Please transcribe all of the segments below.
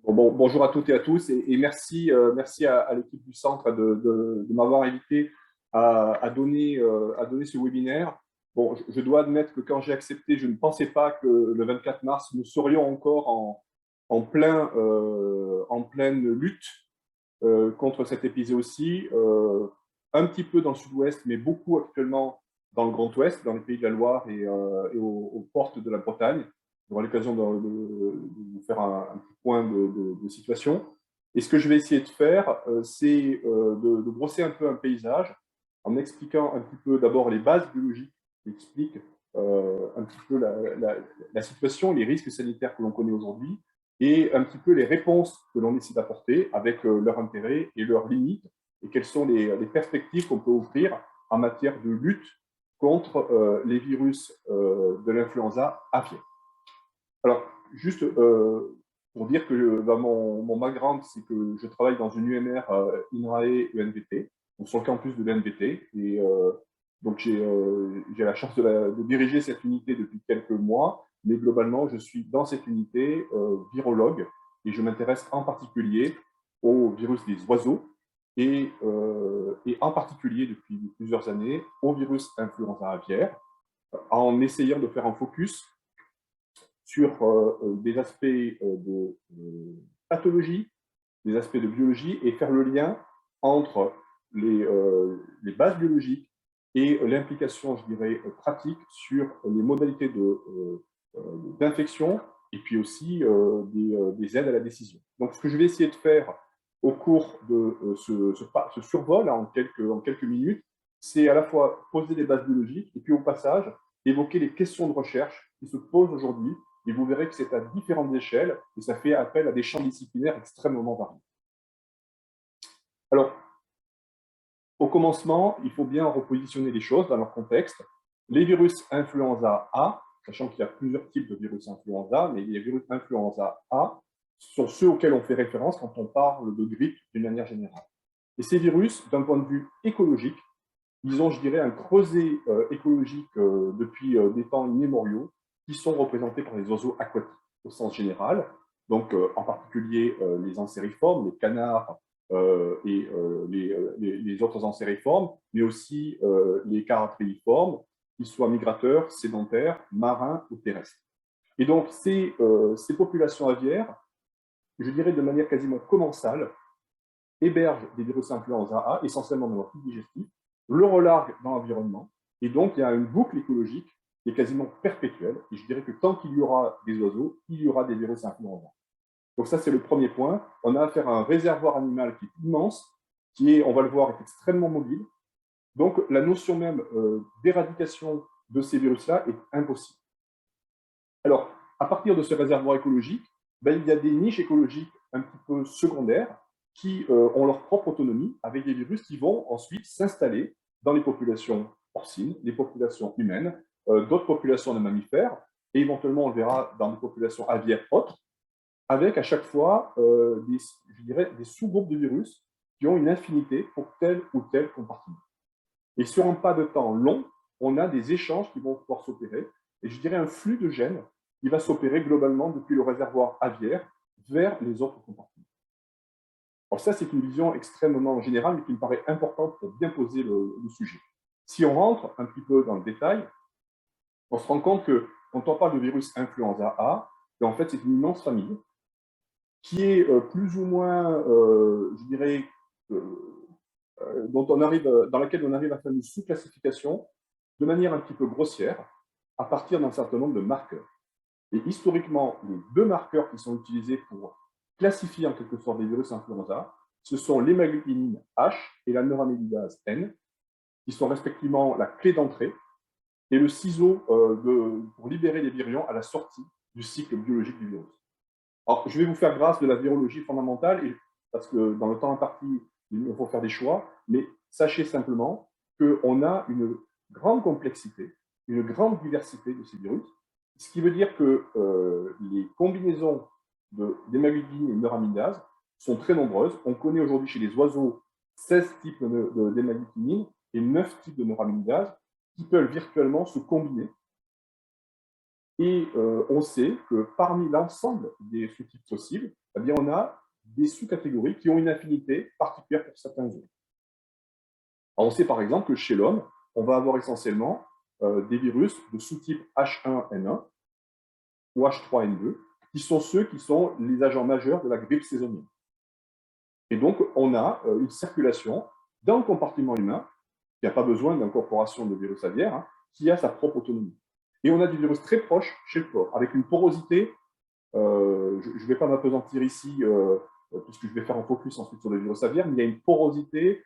Bonjour à toutes et à tous et merci, merci à l'équipe du centre de m'avoir invité à donner ce webinaire. Bon, je dois admettre que quand j'ai accepté, je ne pensais pas que le 24 mars, nous serions encore en pleine lutte contre cette épizootie, un petit peu dans le sud-ouest, mais beaucoup actuellement dans le Grand Ouest, dans les pays de la Loire et aux portes de la Bretagne. J'aurai l'occasion de vous faire un petit point de situation. Et ce que je vais essayer de faire, c'est de brosser un peu un paysage en expliquant un petit peu d'abord les bases biologiques qui expliquent un petit peu la situation, les risques sanitaires que l'on connaît aujourd'hui, et un petit peu les réponses que l'on essaie d'apporter avec leur intérêt et leurs limites, et quelles sont les perspectives qu'on peut offrir en matière de lutte contre les virus de l'influenza aviaire. Alors, juste pour dire que mon background, c'est que je travaille dans une UMR INRAE ENVT, donc sur le campus de l'ENVT, et donc j'ai la chance de diriger cette unité depuis quelques mois, mais globalement, je suis dans cette unité virologue, et je m'intéresse en particulier au virus des oiseaux, et en particulier depuis plusieurs années au virus influenza aviaire, en essayant de faire un focus sur des aspects de pathologie, des aspects de biologie, et faire le lien entre les bases biologiques et l'implication, je dirais, pratique sur les modalités d'infection et puis aussi des aides à la décision. Donc, ce que je vais essayer de faire au cours de ce survol en quelques minutes, c'est à la fois poser des bases biologiques et puis au passage évoquer les questions de recherche qui se posent aujourd'hui, et vous verrez que c'est à différentes échelles et ça fait appel à des champs disciplinaires extrêmement variés. Alors, au commencement, il faut bien repositionner les choses dans leur contexte. Les virus influenza A, sachant qu'il y a plusieurs types de virus influenza, mais les virus influenza A sont ceux auxquels on fait référence quand on parle de grippe d'une manière générale. Et ces virus, d'un point de vue écologique, ils ont, je dirais, un creuset écologique depuis des temps immémoriaux qui sont représentés par les oiseaux aquatiques au sens général, donc en particulier les ancériformes, les canards et les autres ancériformes, mais aussi les carapatéiformes, qu'ils soient migrateurs, sédentaires, marins ou terrestres. Et donc, ces populations aviaires, je dirais de manière quasiment commensale, hébergent des virus influenza A, essentiellement dans leur tube digestif, le relarguent dans l'environnement, et donc il y a une boucle écologique qui est quasiment perpétuelle, et je dirais que tant qu'il y aura des oiseaux, il y aura des virus influenza. Donc ça, c'est le premier point. On a affaire à un réservoir animal qui est immense, qui est, on va le voir, est extrêmement mobile. Donc la notion même d'éradication de ces virus-là est impossible. Alors, à partir de ce réservoir écologique, ben, il y a des niches écologiques un petit peu secondaires qui ont leur propre autonomie, avec des virus qui vont ensuite s'installer dans les populations porcines, les populations humaines, d'autres populations de mammifères, et éventuellement, on le verra dans des populations aviaires autres, avec à chaque fois je dirais, des sous-groupes de virus qui ont une infinité pour tel ou tel compartiment. Et sur un pas de temps long, on a des échanges qui vont pouvoir s'opérer, et je dirais un flux de gènes qui va s'opérer globalement depuis le réservoir aviaire vers les autres compartiments. Alors ça, c'est une vision extrêmement générale, mais qui me paraît importante pour bien poser le sujet. Si on rentre un petit peu dans le détail, on se rend compte que quand on parle de virus influenza A, en fait, c'est une immense famille qui est plus ou moins, je dirais, dans laquelle on arrive à faire une sous-classification de manière un petit peu grossière à partir d'un certain nombre de marqueurs. Et historiquement, les deux marqueurs qui sont utilisés pour classifier en quelque sorte les virus influenza, ce sont l'hémagglutinine H et la neuramidase N, qui sont respectivement la clé d'entrée et le ciseau pour libérer les virions à la sortie du cycle biologique du virus. Alors, je vais vous faire grâce de la virologie fondamentale, parce que dans le temps imparti, il faut faire des choix, mais sachez simplement qu'on a une grande complexité, une grande diversité de ces virus, ce qui veut dire que les combinaisons d'hémagglutinine et de neuramidase sont très nombreuses. On connaît aujourd'hui chez les oiseaux 16 types d'hémagglutinine et 9 types de neuramidase qui peuvent virtuellement se combiner. Et on sait que parmi l'ensemble des sous-types possibles, eh bien, on a des sous-catégories qui ont une affinité particulière pour certains zones. Alors, on sait par exemple que chez l'homme, on va avoir essentiellement des virus de sous-type H1N1 ou H3N2, qui sont ceux qui sont les agents majeurs de la grippe saisonnière. Et donc, on a une circulation dans le compartiment humain, qui n'a pas besoin d'incorporation de virus aviaire, hein, qui a sa propre autonomie. Et on a des virus très proches chez le porc, avec une porosité, je ne vais pas m'apesantir ici, puisque je vais faire un focus ensuite sur les virus aviaires, mais il y a une porosité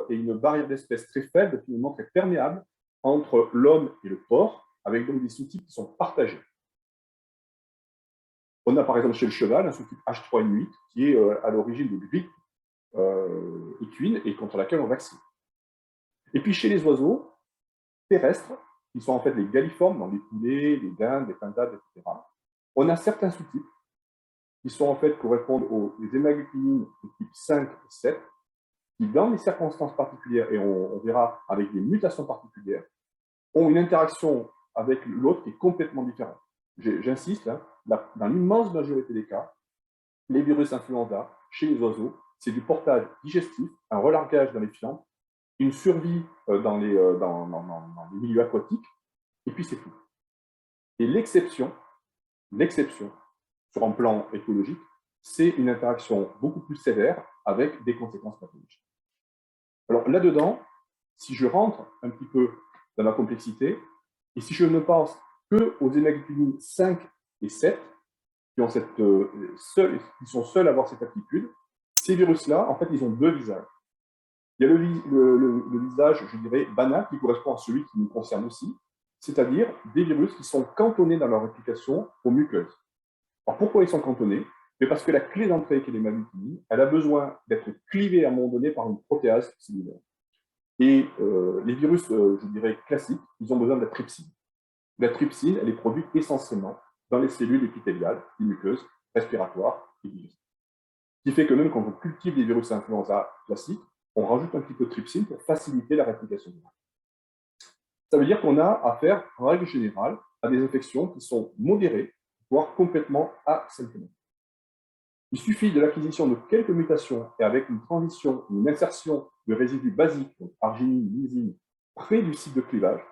et une barrière d'espèces très faible, finalement très perméable, entre l'homme et le porc, avec donc des sous-types qui sont partagés. On a par exemple chez le cheval un sous-type H3N8 qui est à l'origine de grippe équine et contre laquelle on vaccine. Et puis chez les oiseaux terrestres, qui sont en fait les galliformes, dans les poulets, les dindes, les pintades, etc., on a certains sous-types qui sont en fait correspondent aux hémagglutinin de type 5 et 7, qui dans des circonstances particulières, et on verra avec des mutations particulières, ont une interaction avec l'autre qui est complètement différente. J'insiste, hein, dans l'immense majorité des cas, les virus influenza chez les oiseaux, c'est du portage digestif, un relargage dans les fientes, une survie dans les milieux aquatiques, et puis c'est tout. Et l'exception, sur un plan écologique, c'est une interaction beaucoup plus sévère avec des conséquences pathologiques. Alors là-dedans, si je rentre un petit peu dans la complexité, et si je ne pense qu'aux hémagglutinin 5 et 7, qui sont seuls à avoir cette aptitude, ces virus-là, en fait, ils ont deux visages. Il y a le visage, je dirais, banal, qui correspond à celui qui nous concerne aussi, c'est-à-dire des virus qui sont cantonnés dans leur réplication aux muqueuses. Alors pourquoi ils sont cantonnés? Mais parce que la clé d'entrée, qui est l'hémagglutinin, elle a besoin d'être clivée à un moment donné par une protéase cellulaire. Et les virus, je dirais, classiques, ils ont besoin de la trypsine. La trypsine, elle est produite essentiellement dans les cellules épithéliales, les muqueuses, respiratoires et digestives. Ce qui fait que même quand on cultive des virus influenza classiques, on rajoute un petit peu de trypsine pour faciliter la réplication virale. Ça veut dire qu'on a affaire, en règle générale, à des infections qui sont modérées, voire complètement asymptomatiques. Il suffit de l'acquisition de quelques mutations et avec une transition, une insertion de résidus basiques, donc arginine, lysine, près du site de clivage,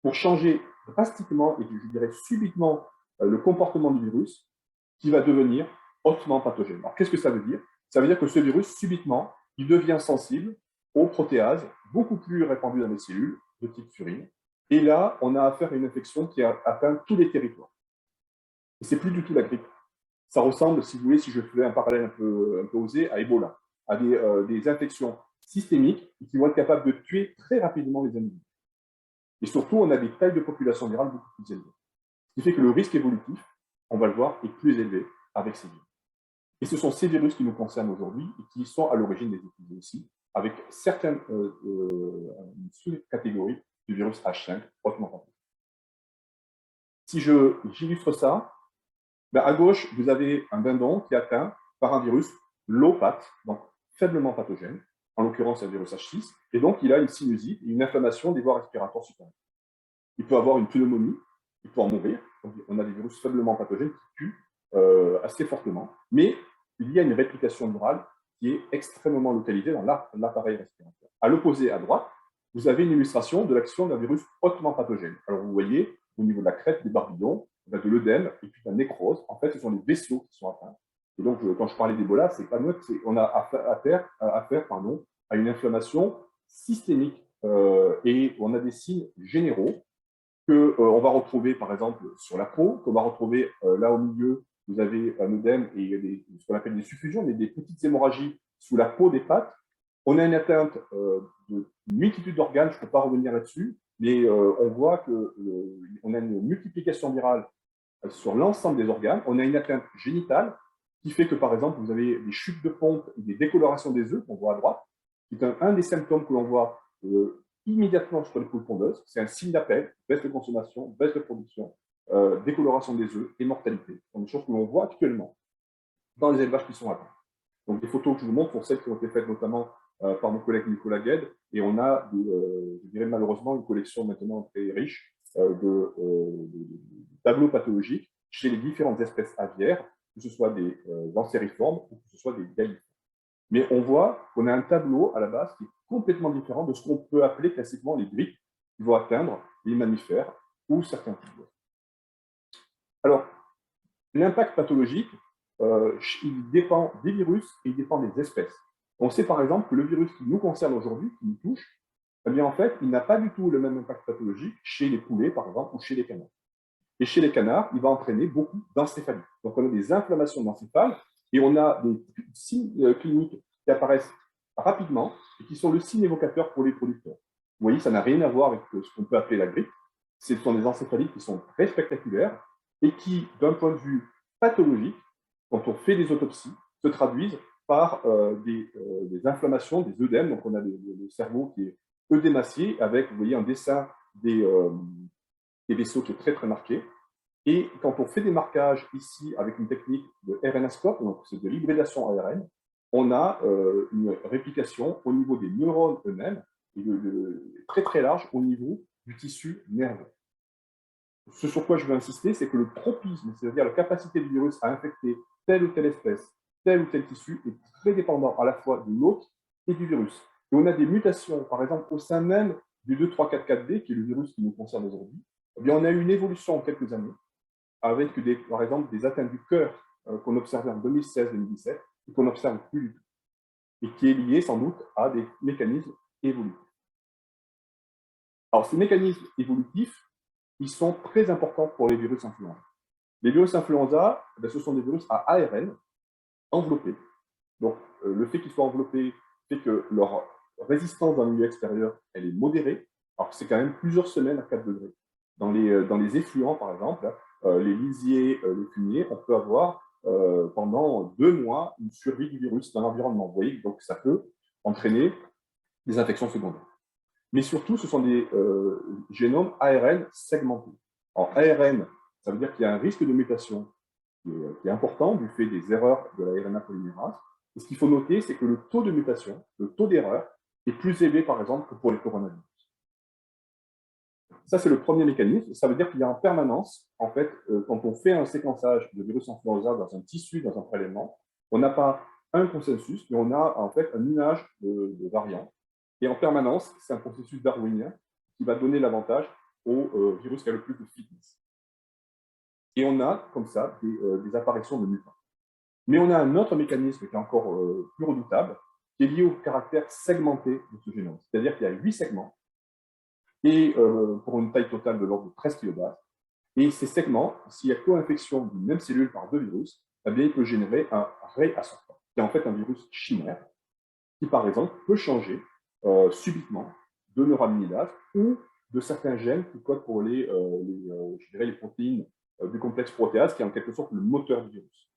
pour changer drastiquement et je dirais subitement le comportement du virus qui va devenir hautement pathogène. Alors qu'est-ce que ça veut dire? Ça veut dire que ce virus, subitement, il devient sensible aux protéases beaucoup plus répandues dans les cellules de type furine. Et là, on a affaire à une infection qui a atteint tous les territoires. Et ce n'est plus du tout la grippe. Ça ressemble, si vous voulez, si je faisais un parallèle un peu osé, à Ebola, à des infections systémiques qui vont être capables de tuer très rapidement les individus. Et surtout, on a des tailles de population virale beaucoup plus élevées. Ce qui fait que le risque évolutif, on va le voir, est plus élevé avec ces virus. Et ce sont ces virus qui nous concernent aujourd'hui et qui sont à l'origine des épidémies aussi, avec certaines sous-catégories du virus H5 hautement pathogène. Si j'illustre ça, ben à gauche, vous avez un dindon qui est atteint par un virus low path, donc faiblement pathogène, en l'occurrence un virus H6, et donc il a une sinusite et une inflammation des voies respiratoires supérieures. Il peut avoir une pneumonie, il peut en mourir. Donc, on a des virus faiblement pathogènes qui tuent assez fortement, mais il y a une réplication virale qui est extrêmement localisée dans l'appareil respiratoire. À l'opposé, à droite, vous avez une illustration de l'action d'un virus hautement pathogène. Alors vous voyez, au niveau de la crête des barbillons, de l'œdème et puis de la nécrose. En fait, ce sont les vaisseaux qui sont atteints. Et donc, quand je parlais d'Ebola, c'est pas neutre, on a affaire à une inflammation systémique et on a des signes généraux qu'on va retrouver, par exemple, sur la peau, qu'on va retrouver là au milieu, vous avez un œdème et ce qu'on appelle des suffusions, mais des petites hémorragies sous la peau des pattes. On a une atteinte d'une multitude d'organes, je ne peux pas revenir là-dessus, mais on voit qu'on a une multiplication virale sur l'ensemble des organes. On a une atteinte génitale qui fait que, par exemple, vous avez des chutes de pompe et des décolorations des œufs qu'on voit à droite, qui est un des symptômes que l'on voit immédiatement sur les poules pondeuses. C'est un signe d'appel, baisse de consommation, baisse de production, décoloration des œufs et mortalité. Ce sont des choses que l'on voit actuellement dans les élevages qui sont atteints. Donc, des photos que je vous montre sont celles qui ont été faites notamment par mon collègue Nicolas Gued, et on a, je dirais malheureusement, une collection maintenant très riche de tableaux pathologiques chez les différentes espèces aviaires. que ce soit des lancériformes ou que ce soit des galliformes. Mais on voit qu'on a un tableau à la base qui est complètement différent de ce qu'on peut appeler classiquement les grippes qui vont atteindre les mammifères ou certains types d'oiseaux. Alors, l'impact pathologique, il dépend des virus et il dépend des espèces. On sait par exemple que le virus qui nous concerne aujourd'hui, qui nous touche, eh bien en fait, il n'a pas du tout le même impact pathologique chez les poulets, par exemple, ou chez les canards. Et chez les canards, il va entraîner beaucoup d'encéphalie. Donc on a des inflammations d'encéphale et on a des signes cliniques qui apparaissent rapidement et qui sont le signe évocateur pour les producteurs. Vous voyez, ça n'a rien à voir avec ce qu'on peut appeler la grippe. Ce sont des encéphalites qui sont très spectaculaires et qui, d'un point de vue pathologique, quand on fait des autopsies, se traduisent par des inflammations, des œdèmes. Donc on a le cerveau qui est œdémacié avec, vous voyez, un dessin des vaisseaux qui est très très marqué. Et quand on fait des marquages ici avec une technique de RNA-scope, donc c'est de l'hybridation ARN, on a une réplication au niveau des neurones eux-mêmes et très très large au niveau du tissu nerveux. Ce sur quoi je veux insister, c'est que le tropisme, c'est-à-dire la capacité du virus à infecter telle ou telle espèce, tel ou tel tissu, est très dépendant à la fois de l'hôte et du virus. Et on a des mutations, par exemple, au sein même du 2.3.4.4D, qui est le virus qui nous concerne aujourd'hui. Eh bien, on a eu une évolution en quelques années, avec par exemple des atteintes du cœur qu'on observait en 2016-2017 et qu'on n'observe plus du tout, et qui est liée sans doute à des mécanismes évolutifs. Alors, ces mécanismes évolutifs, ils sont très importants pour les virus influenza. Les virus influenza, ce sont des virus à ARN enveloppés. Donc, le fait qu'ils soient enveloppés fait que leur résistance dans le milieu extérieur, elle est modérée, alors que c'est quand même plusieurs semaines à 4 degrés. Dans les effluents, par exemple, les lisiers, les fumiers, on peut avoir pendant 2 mois une survie du virus dans l'environnement. Vous voyez, donc ça peut entraîner des infections secondaires. Mais surtout, ce sont des génomes ARN segmentés. En ARN, ça veut dire qu'il y a un risque de mutation qui est important du fait des erreurs de la RNA polymérase. Et ce qu'il faut noter, c'est que le taux de mutation, le taux d'erreur, est plus élevé, par exemple, que pour les coronavirus. Ça, c'est le premier mécanisme. Ça veut dire qu'il y a en permanence, en fait, quand on fait un séquençage de virus influenza dans un tissu, dans un prélèvement, on n'a pas un consensus, mais on a en fait un nuage de variants. Et en permanence, c'est un processus darwinien qui va donner l'avantage au virus qui a le plus de fitness. Et on a, comme ça, des apparitions de mutants. Mais on a un autre mécanisme qui est encore plus redoutable, qui est lié au caractère segmenté de ce génome. C'est-à-dire qu'il y a 8 segments, et pour une taille totale de l'ordre de 13 kilobases. Et ces segments, s'il y a co-infection d'une même cellule par 2 virus, eh bien, il peut générer un réassortant, qui est en fait un virus chimère, qui par exemple peut changer subitement de neuraminidase ou de certains gènes qui codent pour je dirais les protéines du complexe protéase, qui est en quelque sorte le moteur du virus.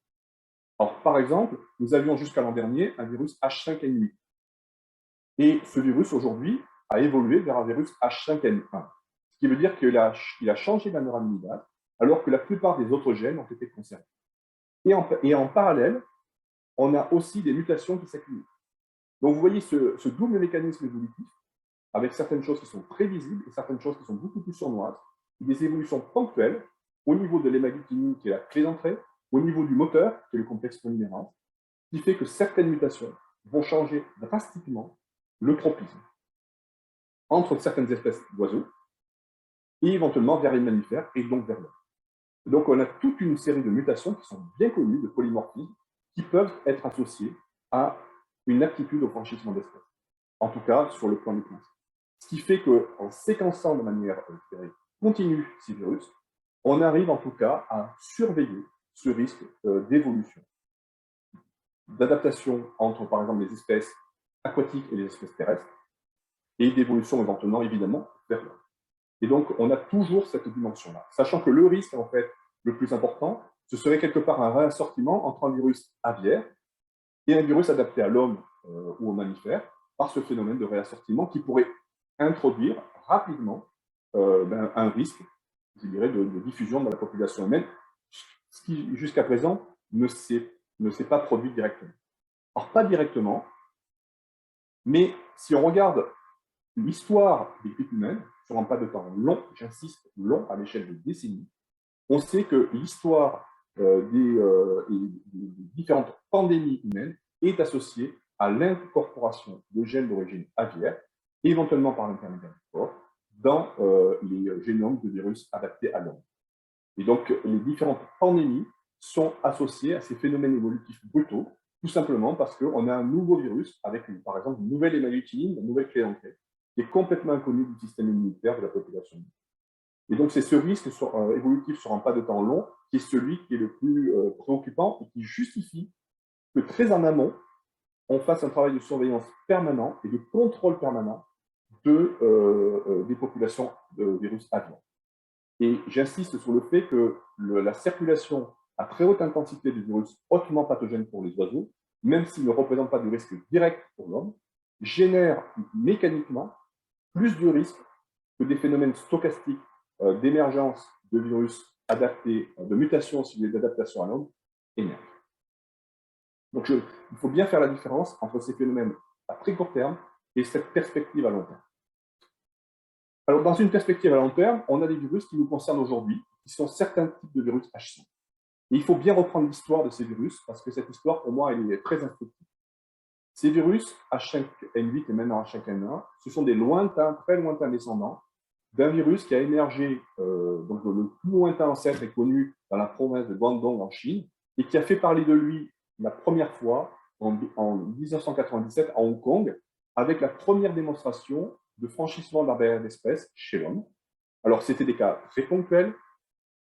Alors, par exemple, nous avions jusqu'à l'an dernier un virus H5N8. Et ce virus, aujourd'hui, a évolué vers un virus H5N1. Ce qui veut dire qu'il a changé la neuraminidase, alors que la plupart des autres gènes ont été conservés. Et en parallèle, on a aussi des mutations qui s'accumulent. Donc, vous voyez ce double mécanisme évolutif, avec certaines choses qui sont très visibles et certaines choses qui sont beaucoup plus sournoises, des évolutions ponctuelles au niveau de l'hémagglutine, qui est la clé d'entrée, au niveau du moteur, qui est le complexe polymérase, qui fait que certaines mutations vont changer drastiquement le tropisme entre certaines espèces d'oiseaux et éventuellement vers les mammifères et donc vers l'homme. Donc, on a toute une série de mutations qui sont bien connues, de polymorphismes, qui peuvent être associées à une aptitude au franchissement d'espèces. En tout cas, sur le plan du principe. Ce qui fait qu'en séquençant de manière continue ces virus, on arrive en tout cas à surveiller ce risque d'évolution, d'adaptation entre, par exemple, les espèces aquatiques et les espèces terrestres, et d'évolution éventuellement, évidemment, vers l'homme. Et donc, on a toujours cette dimension-là, sachant que le risque, en fait, le plus important, ce serait quelque part un réassortiment entre un virus aviaire et un virus adapté à l'homme ou aux mammifères, par ce phénomène de réassortiment qui pourrait introduire rapidement un risque, je dirais, de diffusion dans la population humaine, ce qui, jusqu'à présent, ne s'est pas produit directement. Alors, pas directement, mais si on regarde l'histoire des grippes humaines, sur un pas de temps long, j'insiste, long, à l'échelle de décennies, on sait que l'histoire des différentes pandémies humaines est associée à l'incorporation de gènes d'origine aviaire, éventuellement par l'intermédiaire du corps, dans les génomes de virus adaptés à l'homme. Et donc, les différentes pandémies sont associées à ces phénomènes évolutifs brutaux, tout simplement parce qu'on a un nouveau virus avec, par exemple, une nouvelle hémalutinine, une nouvelle clé d'entrée, qui est complètement inconnue du système immunitaire de la population. Et donc, c'est ce risque évolutif sur un pas de temps long qui est celui qui est le plus préoccupant et qui justifie que très en amont, on fasse un travail de surveillance permanent et de contrôle permanent des populations de virus aviaires. Et j'insiste sur le fait que la circulation à très haute intensité de virus hautement pathogènes pour les oiseaux, même s'ils ne représentent pas de risque direct pour l'homme, génère mécaniquement plus de risques que des phénomènes stochastiques d'émergence de virus adaptés, de mutations ciblées d'adaptation à l'homme émergent. Donc il faut bien faire la différence entre ces phénomènes à très court terme et cette perspective à long terme. Alors, dans une perspective à long terme, on a des virus qui nous concernent aujourd'hui, qui sont certains types de virus H5. Et il faut bien reprendre l'histoire de ces virus, parce que cette histoire, pour moi, elle est très instructive. Ces virus, H5N8 et maintenant H5N1, ce sont des lointains, très lointains descendants d'un virus qui a émergé, donc le plus lointain ancêtre est connu dans la province de Guangdong en Chine, et qui a fait parler de lui la première fois en 1997 à Hong Kong, avec la première démonstration de franchissement de la barrière d'espèce chez l'homme. Alors, c'était des cas très ponctuels,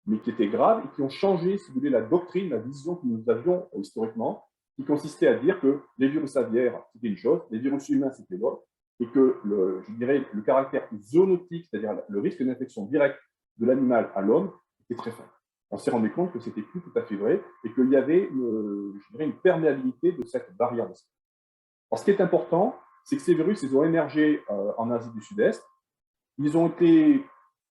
mais qui étaient graves et qui ont changé, si vous voulez, la doctrine, la vision que nous avions historiquement, qui consistait à dire que les virus aviaires, c'était une chose, les virus humains, c'était l'autre, et que, je dirais, le caractère zoonotique, c'est-à-dire le risque d'infection directe de l'animal à l'homme, était très faible. On s'est rendu compte que ce n'était plus tout à fait vrai et qu'il y avait, je dirais, une perméabilité de cette barrière d'espèce. Alors, ce qui est important, c'est que ces virus, ils ont émergé en Asie du Sud-Est, ils ont été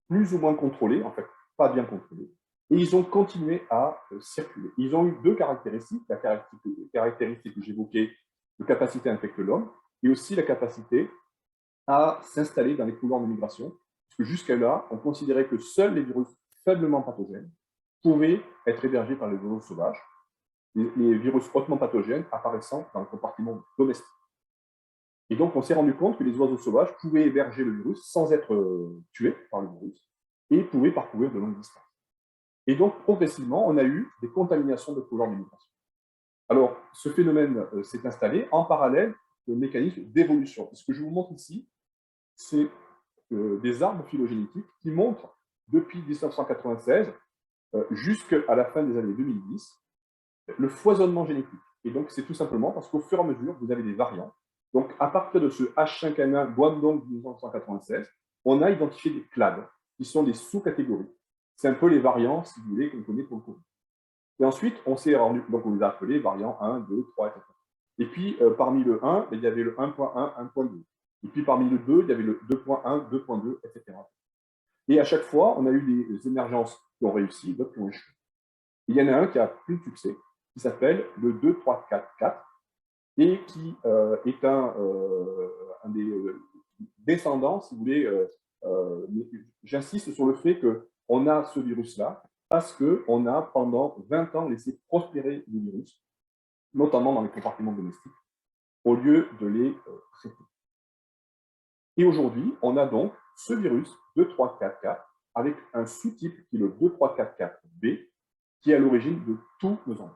plus ou moins contrôlés, en fait, pas bien contrôlés, et ils ont continué à circuler. Ils ont eu deux caractéristiques, la caractéristique que j'évoquais de capacité à infecter l'homme, et aussi la capacité à s'installer dans les couloirs de migration, parce que jusqu'à-là, on considérait que seuls les virus faiblement pathogènes pouvaient être hébergés par les virus sauvages, les virus hautement pathogènes apparaissant dans le compartiment domestique. Et donc, on s'est rendu compte que les oiseaux sauvages pouvaient héberger le virus sans être tués par le virus et pouvaient parcourir de longues distances. Et donc, progressivement, on a eu des contaminations de couloirs de migration. Alors, ce phénomène s'est installé en parallèle de mécanismes d'évolution. Ce que je vous montre ici, c'est des arbres phylogénétiques qui montrent, depuis 1996 jusqu'à la fin des années 2010, le foisonnement génétique. Et donc, c'est tout simplement parce qu'au fur et à mesure, vous avez des variants. Donc, à partir de ce H5N1 Guangdong 1996, on a identifié des clades, qui sont des sous-catégories. C'est un peu les variants, si vous voulez, qu'on connaît pour le Covid. Et ensuite, on s'est rendu, donc on les a appelés variants 1, 2, 3, etc. Et puis, parmi le 1, il y avait le 1.1, 1.2. Et puis, parmi le 2, il y avait le 2.1, 2.2, etc. Et à chaque fois, on a eu des émergences qui ont réussi, d'autres qui ont échoué. Il y en a un qui a plus de succès, qui s'appelle le 2.3.4.4, et qui est un des descendants, si vous voulez. J'insiste sur le fait qu'on a ce virus-là parce qu'on a, pendant 20 ans, laissé prospérer le virus, notamment dans les compartiments domestiques, au lieu de les traiter. Et aujourd'hui, on a donc ce virus 2.3.4.4 avec un sous-type qui est le 2.3.4.4b, qui est à l'origine de tous nos ennuis.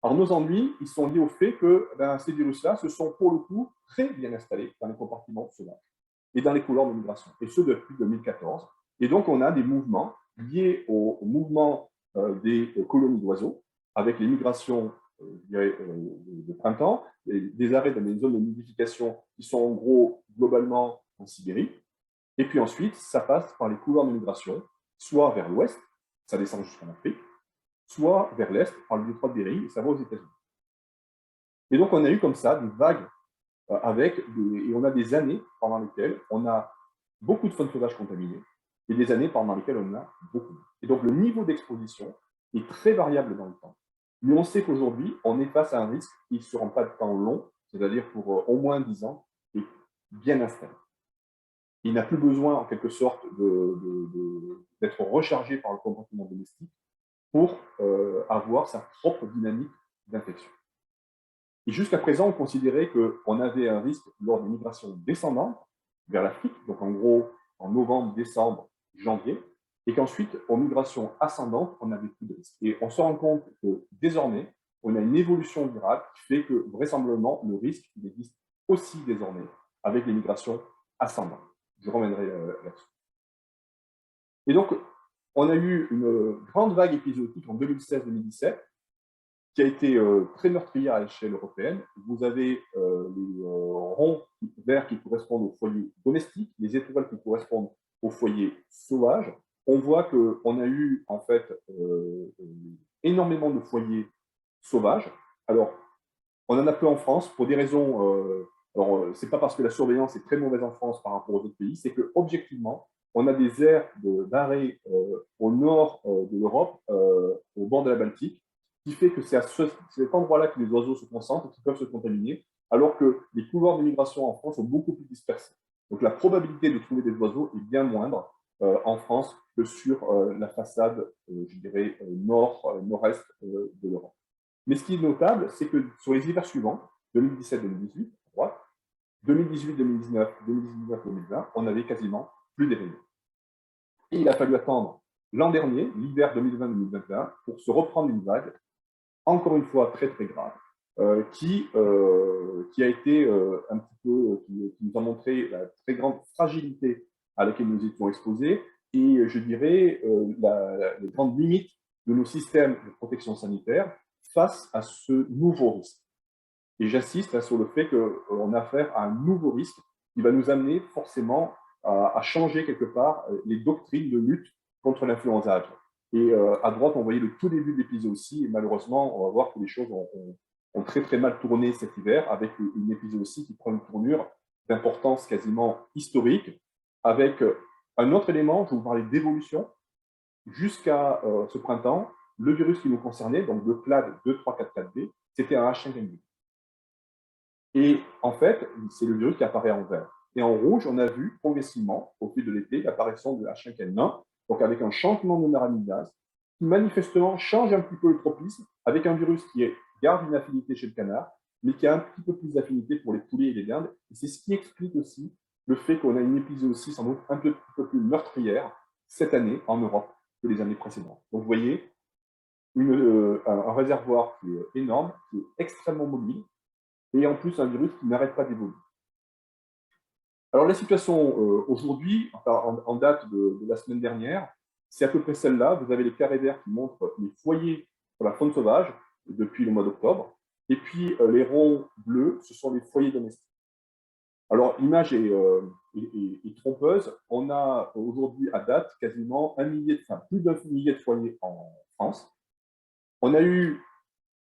Alors, nos ennuis, ils sont liés au fait que ces virus-là se sont, pour le coup, très bien installés dans les compartiments sauvages et dans les couloirs de migration, et ce depuis 2014. Et donc, on a des mouvements liés au mouvement des colonies d'oiseaux, avec les migrations de printemps, des arrêts dans les zones de nidification qui sont en gros globalement en Sibérie. Et puis ensuite, ça passe par les couloirs de migration, soit vers l'ouest, ça descend jusqu'en Afrique, soit vers l'est, par le détroit de Bering, et ça va aux États-Unis. Et donc, on a eu comme ça des vagues et on a des années pendant lesquelles on a beaucoup de faune sauvage contaminée, et des années pendant lesquelles on en a beaucoup. Et donc, le niveau d'exposition est très variable dans le temps. Mais on sait qu'aujourd'hui, on est face à un risque qui ne sera pas de temps long, c'est-à-dire pour au moins 10 ans, et bien installé. Il n'a plus besoin, en quelque sorte, d'être rechargé par le comportement domestique pour avoir sa propre dynamique d'infection. Et jusqu'à présent, on considérait qu'on avait un risque lors des migrations descendantes vers l'Afrique, donc en gros en novembre, décembre, janvier, et qu'ensuite, en migration ascendante, on n'avait plus de risque. Et on se rend compte que désormais, on a une évolution virale qui fait que vraisemblablement, le risque il existe aussi désormais avec les migrations ascendantes. Je reviendrai là-dessus. Et donc, on a eu une grande vague épizootique en 2016-2017, qui a été très meurtrière à l'échelle européenne. Vous avez les ronds verts qui correspondent aux foyers domestiques, les étoiles qui correspondent aux foyers sauvages. On voit qu'on a eu en fait énormément de foyers sauvages. Alors, on en a peu en France pour des raisons. Ce n'est pas parce que la surveillance est très mauvaise en France par rapport aux autres pays, c'est que objectivement, on a des aires d'arrêt au nord de l'Europe, au bord de la Baltique, qui fait que c'est à cet endroit-là que les oiseaux se concentrent et qui peuvent se contaminer, alors que les couloirs de migration en France sont beaucoup plus dispersés. Donc la probabilité de trouver des oiseaux est bien moindre en France que sur la façade, je dirais, nord-est de l'Europe. Mais ce qui est notable, c'est que sur les hivers suivants, 2017-2018, à droite, 2018-2019, 2019-2020, on n'avait quasiment plus d'événements. Et il a fallu attendre l'an dernier, l'hiver 2020-2021, pour se reprendre une vague, encore une fois très très grave, qui a été un petit peu, qui nous a montré la très grande fragilité à laquelle nous étions exposés et je dirais les grandes limites de nos systèmes de protection sanitaire face à ce nouveau risque. Et j'insiste sur le fait qu'on a affaire à un nouveau risque qui va nous amener forcément à changer quelque part les doctrines de lutte contre l'influenza aviaire. Et à droite, on voyait le tout début de l'épisode aussi, et malheureusement, on va voir que les choses ont très très mal tourné cet hiver, avec une épisode aussi qui prend une tournure d'importance quasiment historique, avec un autre élément, je vais vous parler d'évolution. Jusqu'à ce printemps, le virus qui nous concernait, donc le clade 2344B, c'était un H5N8. Et en fait, c'est le virus qui apparaît en vert. Et en rouge, on a vu progressivement, au fil de l'été, l'apparition de H5N1, donc avec un changement de néramidase, qui manifestement change un petit peu le tropisme, avec un virus qui garde une affinité chez le canard, mais qui a un petit peu plus d'affinité pour les poulets et les dindes. Et c'est ce qui explique aussi le fait qu'on a une épizootie sans doute un petit peu plus meurtrière cette année en Europe que les années précédentes. Donc vous voyez, un réservoir qui est énorme, qui est extrêmement mobile, et en plus un virus qui n'arrête pas d'évoluer. Alors la situation aujourd'hui, enfin, en date de la semaine dernière, c'est à peu près celle-là. Vous avez les carrés verts qui montrent les foyers pour la faune sauvage depuis le mois d'octobre, et puis les ronds bleus, ce sont les foyers domestiques. Alors l'image est trompeuse. On a aujourd'hui à date quasiment plus d'un millier de foyers en France. On a eu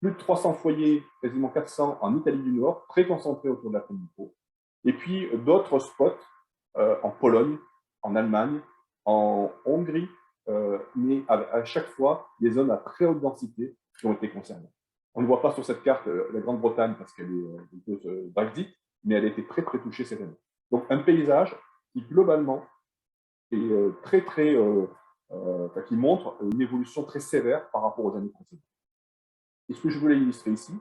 plus de 300 foyers, quasiment 400 en Italie du Nord, très concentrés autour de la plaine du Pô. Et puis d'autres spots en Pologne, en Allemagne, en Hongrie, mais à chaque fois des zones à très haute densité qui ont été concernées. On ne voit pas sur cette carte la Grande-Bretagne parce qu'elle est Brexit, mais elle a été très très touchée cette année. Donc un paysage qui globalement est qui montre une évolution très sévère par rapport aux années précédentes. Et ce que je voulais illustrer ici,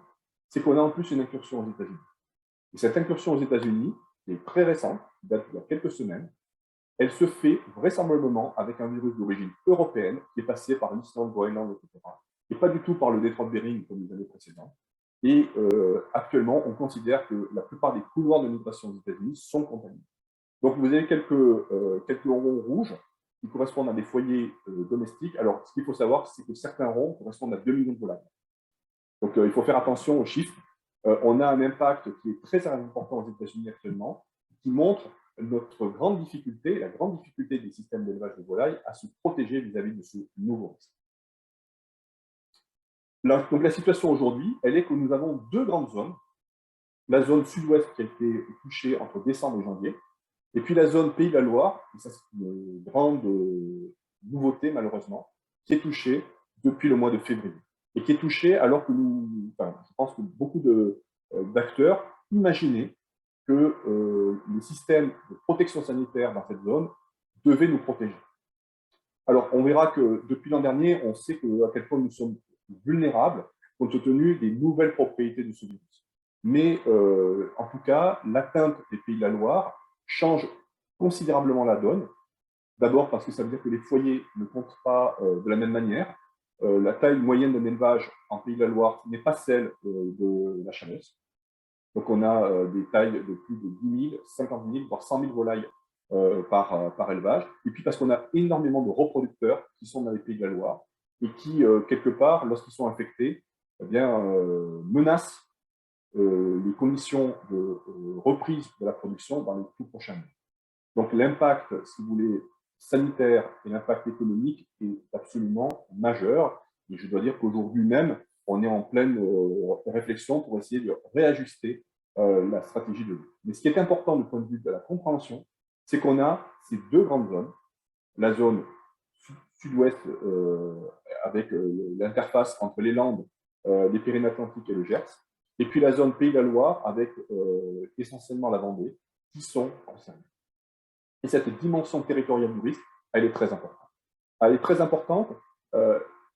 c'est qu'on a en plus une incursion aux États-Unis. Et cette incursion aux États-Unis, qui est très récente, qui date d'il y a quelques semaines, elle se fait vraisemblablement avec un virus d'origine européenne qui est passé par l'Islande, Groenland, etc. Et pas du tout par le détroit de Bering comme les années précédentes. Et actuellement, on considère que la plupart des couloirs de migration aux États-Unis sont contaminés. Donc vous avez quelques ronds rouges qui correspondent à des foyers domestiques. Alors, ce qu'il faut savoir, c'est que certains ronds correspondent à 2 millions de volailles. Donc, il faut faire attention aux chiffres. On a un impact qui est très important aux États-Unis actuellement, qui montre notre grande difficulté, la grande difficulté des systèmes d'élevage de volailles à se protéger vis-à-vis de ce nouveau risque. Donc, la situation aujourd'hui, elle est que nous avons deux grandes zones. La zone sud-ouest qui a été touchée entre décembre et janvier, et puis la zone Pays de la Loire, et ça c'est une grande nouveauté malheureusement, qui est touchée depuis le mois de février. Et qui est touchée alors que je pense que beaucoup d'acteurs imaginaient que les systèmes de protection sanitaire dans cette zone devaient nous protéger. Alors, on verra que depuis l'an dernier, on sait à quel point nous sommes vulnérables compte tenu des nouvelles propriétés de ce virus. Mais en tout cas, l'atteinte des Pays de la Loire change considérablement la donne. D'abord parce que ça veut dire que les foyers ne comptent pas de la même manière. La taille moyenne d'un élevage en Pays de la Loire n'est pas celle de la Chameuse. Donc on a des tailles de plus de 10 000, 50 000, voire 100 000 volailles par élevage. Et puis parce qu'on a énormément de reproducteurs qui sont dans les Pays de la Loire et qui, quelque part, lorsqu'ils sont infectés, eh bien, menacent les conditions de reprise de la production dans les tout prochains mois. Donc l'impact, si vous voulez, sanitaire et l'impact économique est absolument majeur. Et je dois dire qu'aujourd'hui même, on est en pleine réflexion pour essayer de réajuster la stratégie de lutte. Mais ce qui est important du point de vue de la compréhension, c'est qu'on a ces deux grandes zones, la zone sud-ouest avec l'interface entre les Landes, les Pyrénées-Atlantiques et le Gers, et puis la zone Pays de la Loire avec essentiellement la Vendée, qui sont concernés. Et cette dimension territoriale du risque, elle est très importante. Elle est très importante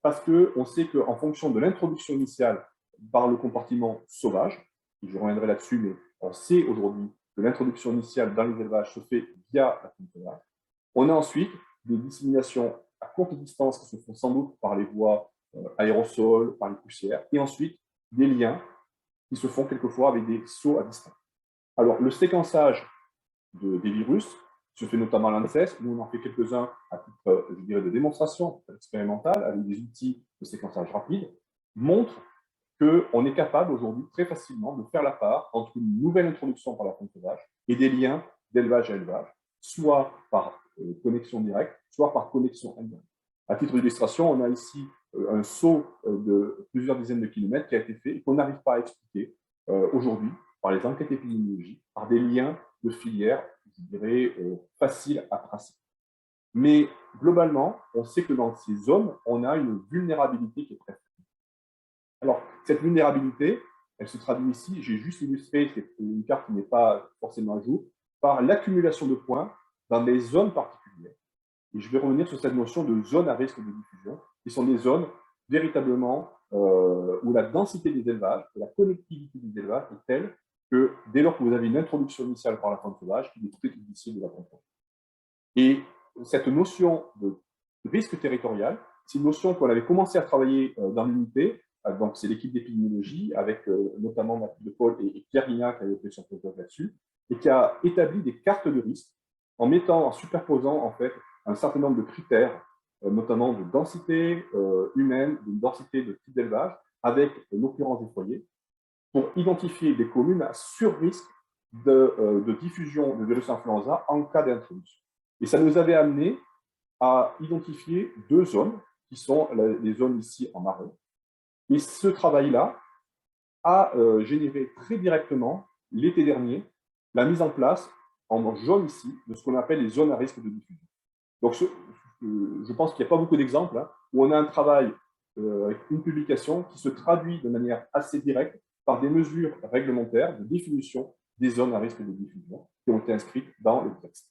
parce qu'on sait qu'en fonction de l'introduction initiale par le compartiment sauvage, et je reviendrai là-dessus, mais on sait aujourd'hui que l'introduction initiale dans les élevages se fait via la faune sauvage. On a ensuite des disséminations à courte distance qui se font sans doute par les voies aérosols, par les poussières, et ensuite des liens qui se font quelquefois avec des sauts à distance. Alors, le séquençage des virus se fait notamment à l'ANSES. Nous, on en fait quelques-uns à titre, je dirais, de démonstration expérimentale avec des outils de séquençage rapide, montre qu'on est capable aujourd'hui très facilement de faire la part entre une nouvelle introduction par la faune sauvage et des liens d'élevage à élevage, soit par connexion directe, soit par connexion indirecte. À titre d'illustration, on a ici un saut de plusieurs dizaines de kilomètres qui a été fait et qu'on n'arrive pas à expliquer aujourd'hui par les enquêtes épidémiologiques, par des liens de filières, je dirais, faciles à tracer. Mais globalement, on sait que dans ces zones, on a une vulnérabilité qui est très forte. Alors, cette vulnérabilité, elle se traduit ici, j'ai juste illustré, c'est une carte qui n'est pas forcément à jour, par l'accumulation de points dans des zones particulières. Et je vais revenir sur cette notion de zone à risque de diffusion, qui sont des zones véritablement où la densité des élevages, la connectivité des élevages est telle que dès lors que vous avez une introduction initiale par la faune sauvage, il est très difficile de la contrôler. Et cette notion de risque territorial, c'est une notion qu'on avait commencé à travailler dans l'unité. Donc, c'est l'équipe d'épidémiologie, avec notamment Mathilde de Paul et Pierre Guignard qui avait fait son projet là-dessus, et qui a établi des cartes de risque en superposant en fait un certain nombre de critères, notamment de densité humaine, de densité de type d'élevage, avec l'occurrence des foyers, pour identifier des communes à sur-risque de diffusion de virus influenza en cas d'introduction. Et ça nous avait amené à identifier deux zones, qui sont les zones ici en marron. Et ce travail-là a généré très directement, l'été dernier, la mise en place, en jaune ici, de ce qu'on appelle les zones à risque de diffusion. Donc, je pense qu'il n'y a pas beaucoup d'exemples hein, où on a un travail avec une publication qui se traduit de manière assez directe par des mesures réglementaires de définition des zones à risque de diffusion qui ont été inscrites dans le texte.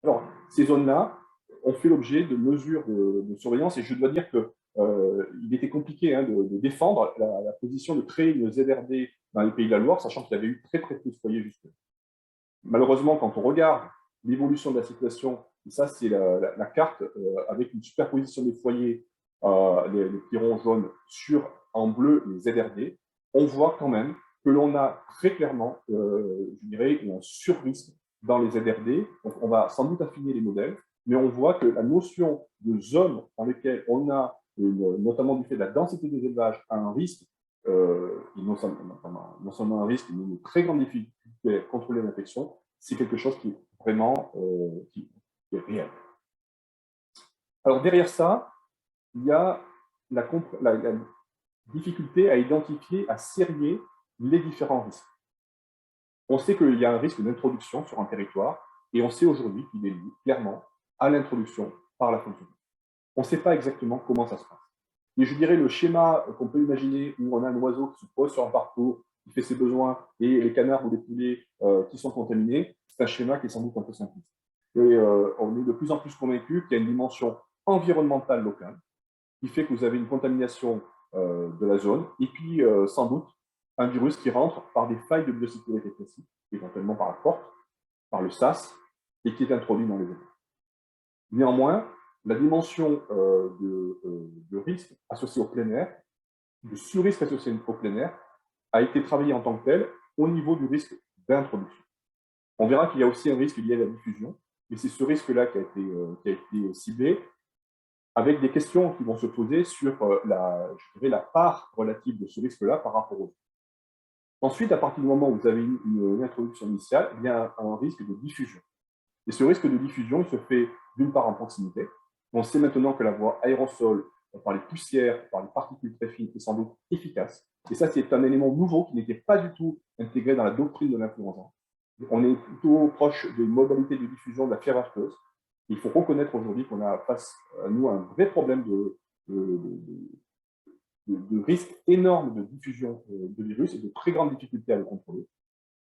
Alors, ces zones-là ont fait l'objet de mesures de surveillance et je dois dire qu'il était compliqué hein, de défendre la position de créer une ZRD dans les Pays de la Loire, sachant qu'il y avait eu très peu de foyers jusque-là. Malheureusement, quand on regarde l'évolution de la situation, et ça c'est la carte avec une superposition des foyers, les petits ronds jaunes sur en bleu les ZRD, on voit quand même que l'on a très clairement, je dirais, un surrisque dans les ZRD. Donc, on va sans doute affiner les modèles, mais on voit que la notion de zone dans lesquelles on a, notamment du fait de la densité des élevages, un risque, et non seulement un risque, mais une très grande difficulté à contrôler l'infection, c'est quelque chose qui est vraiment qui est réel. Alors derrière ça, il y a la difficulté à identifier, à serrer les différents risques. On sait qu'il y a un risque d'introduction sur un territoire, et on sait aujourd'hui qu'il est lié clairement à l'introduction par la faune sauvage. On ne sait pas exactement comment ça se passe. Et je dirais le schéma qu'on peut imaginer où on a un oiseau qui se pose sur un parcours, qui fait ses besoins, et les canards ou les poulets qui sont contaminés, c'est un schéma qui est sans doute un peu simpliste. Et on est de plus en plus convaincu qu'il y a une dimension environnemental local qui fait que vous avez une contamination de la zone, et puis sans doute un virus qui rentre par des failles de biosécurité classique, éventuellement par la porte, par le SAS, et qui est introduit dans les zones. Néanmoins, la dimension de risque associé au plein air, de sur-risque associé au plein air, a été travaillée en tant que telle au niveau du risque d'introduction. On verra qu'il y a aussi un risque lié à la diffusion, mais c'est ce risque-là qui a été ciblé, avec des questions qui vont se poser sur la part relative de ce risque-là par rapport aux autres. Ensuite, à partir du moment où vous avez une introduction initiale, il y a un risque de diffusion. Et ce risque de diffusion, il se fait d'une part en proximité. On sait maintenant que la voie aérosol, par les poussières, par les particules très fines, est sans doute efficace. Et ça, c'est un élément nouveau qui n'était pas du tout intégré dans la doctrine de l'influenza. On est plutôt proche des modalités de diffusion de la fièvre afteuse. Il faut reconnaître aujourd'hui qu'on a face à nous un vrai problème de risque énorme de diffusion de virus et de très grandes difficultés à le contrôler.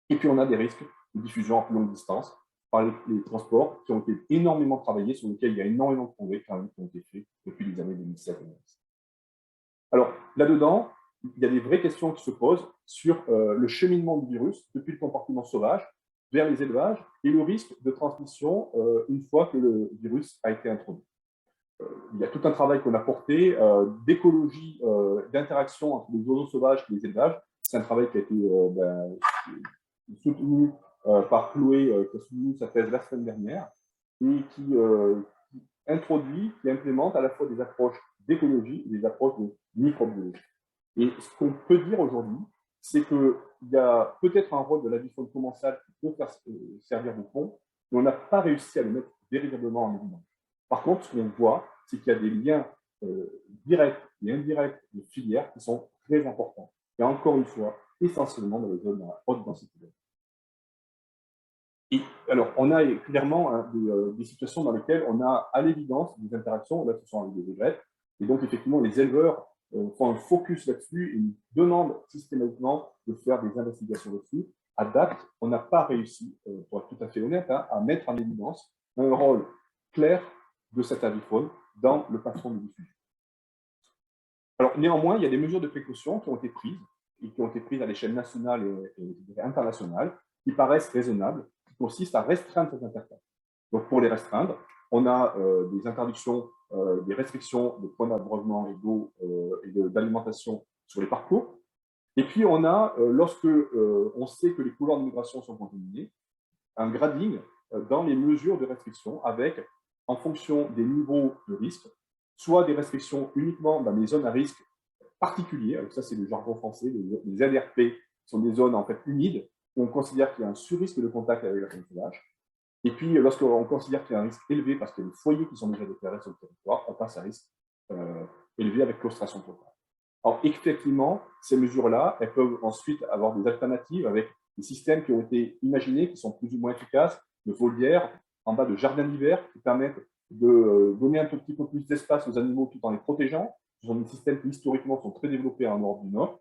Et puis on a des risques de diffusion à plus longue distance par les transports qui ont été énormément travaillés, sur lesquels il y a énormément de progrès qui ont été faits depuis les années 2007 et 2010. Alors là-dedans, il y a des vraies questions qui se posent sur le cheminement du virus depuis le compartiment sauvage vers les élevages et le risque de transmission une fois que le virus a été introduit. Il y a tout un travail qu'on a porté d'écologie, d'interaction entre les oiseaux sauvages et les élevages. C'est un travail qui a été soutenu par Chloé, qui a soutenu sa thèse la semaine dernière, et qui introduit, qui implémente à la fois des approches d'écologie et des approches de microbiologie. Et ce qu'on peut dire aujourd'hui, c'est qu'il y a peut-être un rôle de l'avifaune commensale qui peut faire servir de pont, mais on n'a pas réussi à le mettre véritablement en évidence. Par contre, ce qu'on voit, c'est qu'il y a des liens directs et indirects de filières qui sont très importants. Et encore une fois, essentiellement dans les zones à haute densité. Et alors, on a clairement des situations dans lesquelles on a à l'évidence des interactions, là ce sont avec des aigrettes, et donc effectivement les éleveurs font un focus là-dessus et nous demandent systématiquement de faire des investigations là-dessus. À date, on n'a pas réussi, pour être tout à fait honnête, à mettre en évidence un rôle clair de cet avifaune dans le patron de diffusion. Alors néanmoins, il y a des mesures de précaution qui ont été prises, et qui ont été prises à l'échelle nationale et internationale, qui paraissent raisonnables, qui consistent à restreindre cette interface. Donc pour les restreindre, on a des interdictions, des restrictions de points d'abreuvement et d'eau et d'alimentation sur les parcours. Et puis on a, lorsque on sait que les couloirs de migration sont contaminés, un grading dans les mesures de restriction avec, en fonction des niveaux de risque, soit des restrictions uniquement dans les zones à risque particuliers, alors ça c'est le jargon français, les LRP sont des zones en fait humides, où on considère qu'il y a un sur-risque de contact avec la faune sauvage. Et puis lorsqu'on considère qu'il y a un risque élevé parce qu'il y a des foyers qui sont déjà déclarés sur le territoire, on passe à risque élevé avec claustration totale. Alors effectivement, ces mesures-là, elles peuvent ensuite avoir des alternatives avec des systèmes qui ont été imaginés, qui sont plus ou moins efficaces, de volières, en bas de jardins d'hiver, qui permettent de donner un tout petit peu plus d'espace aux animaux tout en les protégeant. Ce sont des systèmes qui historiquement sont très développés en Europe du Nord.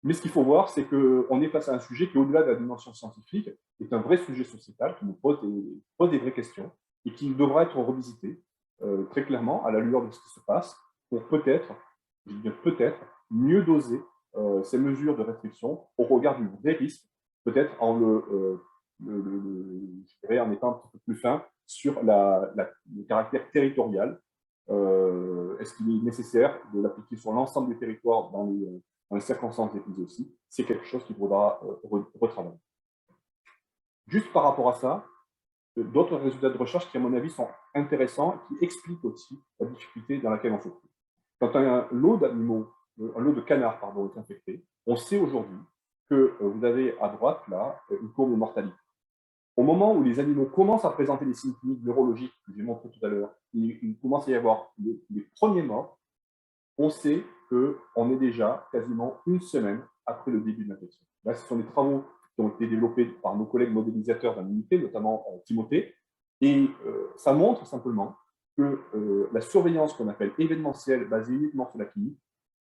Mais ce qu'il faut voir, c'est qu'on est face à un sujet qui, au-delà de la dimension scientifique, est un vrai sujet sociétal qui nous pose des vraies questions et qui devra être revisité très clairement à la lueur de ce qui se passe pour peut-être mieux doser ces mesures de restriction au regard du vrai risque, peut-être en en étant un petit peu plus fin sur le caractère territorial. Est-ce qu'il est nécessaire de l'appliquer sur l'ensemble du territoire dans les circonstances épuisées aussi? C'est quelque chose qu'il faudra retravailler. Juste par rapport à ça, d'autres résultats de recherche qui, à mon avis, sont intéressants et qui expliquent aussi la difficulté dans laquelle on se trouve. Quand un lot d'animaux, un lot de canards, pardon, est infecté, on sait aujourd'hui que vous avez à droite, là, une courbe de mortalité. Au moment où les animaux commencent à présenter les signes cliniques neurologiques que j'ai montré tout à l'heure, il commence à y avoir les premiers morts, on sait qu'on est déjà quasiment une semaine après le début de l'infection. Là, ce sont des travaux qui ont été développés par nos collègues modélisateurs d'un unité, notamment Timothée, et ça montre simplement que la surveillance qu'on appelle événementielle, basée uniquement sur la clinique,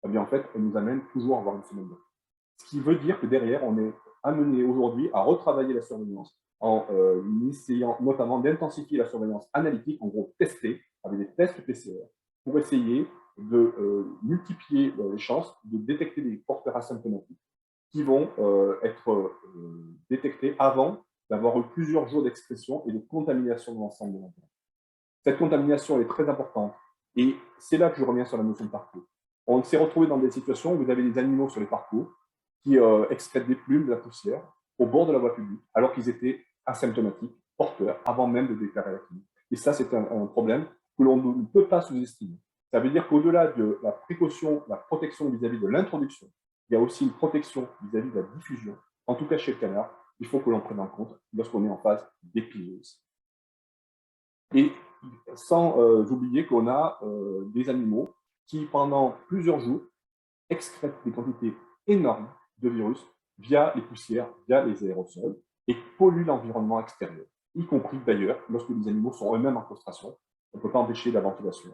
eh bien, en fait, elle nous amène toujours à avoir une semaine d'heure. Ce qui veut dire que derrière, on est amené aujourd'hui à retravailler la surveillance en essayant notamment d'intensifier la surveillance analytique, en gros tester, avec des tests PCR pour essayer de multiplier les chances de détecter des porteurs asymptomatiques qui vont être détectés avant d'avoir eu plusieurs jours d'expression et de contamination de l'ensemble de l'environnement. Cette contamination est très importante et c'est là que je reviens sur la notion de parcours. On s'est retrouvé dans des situations où vous avez des animaux sur les parcours qui excrètent des plumes, de la poussière au bord de la voie publique alors qu'ils étaient asymptomatiques, porteurs, avant même de déclarer la clinique. Et ça, c'est un problème que l'on ne peut pas sous-estimer. Ça veut dire qu'au-delà de la précaution, la protection vis-à-vis de l'introduction, il y a aussi une protection vis-à-vis de la diffusion. En tout cas, chez le canard, il faut que l'on prenne en compte lorsqu'on est en phase d'épizootie. Et sans oublier qu'on a des animaux qui, pendant plusieurs jours, excrètent des quantités énormes de virus via les poussières, via les aérosols, et polluent l'environnement extérieur, y compris d'ailleurs lorsque les animaux sont eux-mêmes en castration. On ne peut pas empêcher la ventilation.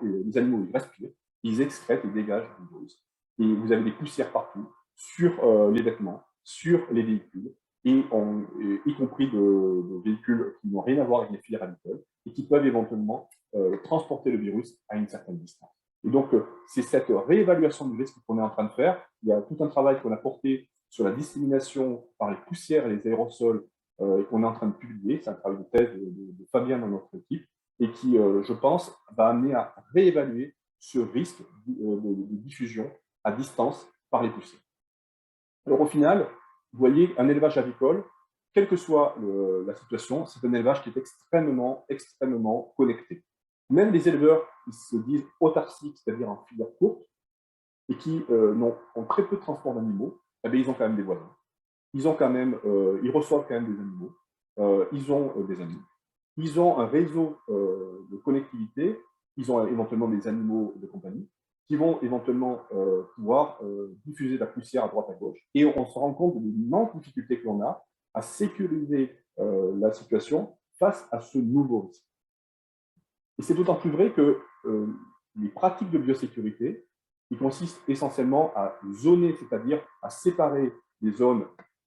Les animaux, ils respirent, ils excrètent et dégagent du virus. Et vous avez des poussières partout, sur les vêtements, sur les véhicules, y compris de véhicules qui n'ont rien à voir avec les filières habituelles, et qui peuvent éventuellement transporter le virus à une certaine distance. Et donc, c'est cette réévaluation du risque qu'on est en train de faire. Il y a tout un travail qu'on a porté sur la dissémination par les poussières et les aérosols et qu'on est en train de publier. C'est un travail de thèse de Fabien dans notre équipe et qui, je pense, va amener à réévaluer ce risque de diffusion à distance par les poussières. Alors, au final, vous voyez, un élevage avicole, quelle que soit la situation, c'est un élevage qui est extrêmement connecté. Même les éleveurs qui se disent autarciques, c'est-à-dire en filière courte, et qui ont très peu de transport d'animaux, eh bien, ils ont quand même des voisins. Ils reçoivent quand même des animaux. Ils ont des amis. Ils ont un réseau de connectivité. Ils ont éventuellement des animaux de compagnie qui vont éventuellement pouvoir diffuser de la poussière à droite à gauche. Et on se rend compte de l'immense difficulté que l'on a à sécuriser la situation face à ce nouveau risque. Et c'est d'autant plus vrai que les pratiques de biosécurité, qui consistent essentiellement à zoner, c'est-à-dire à séparer les zones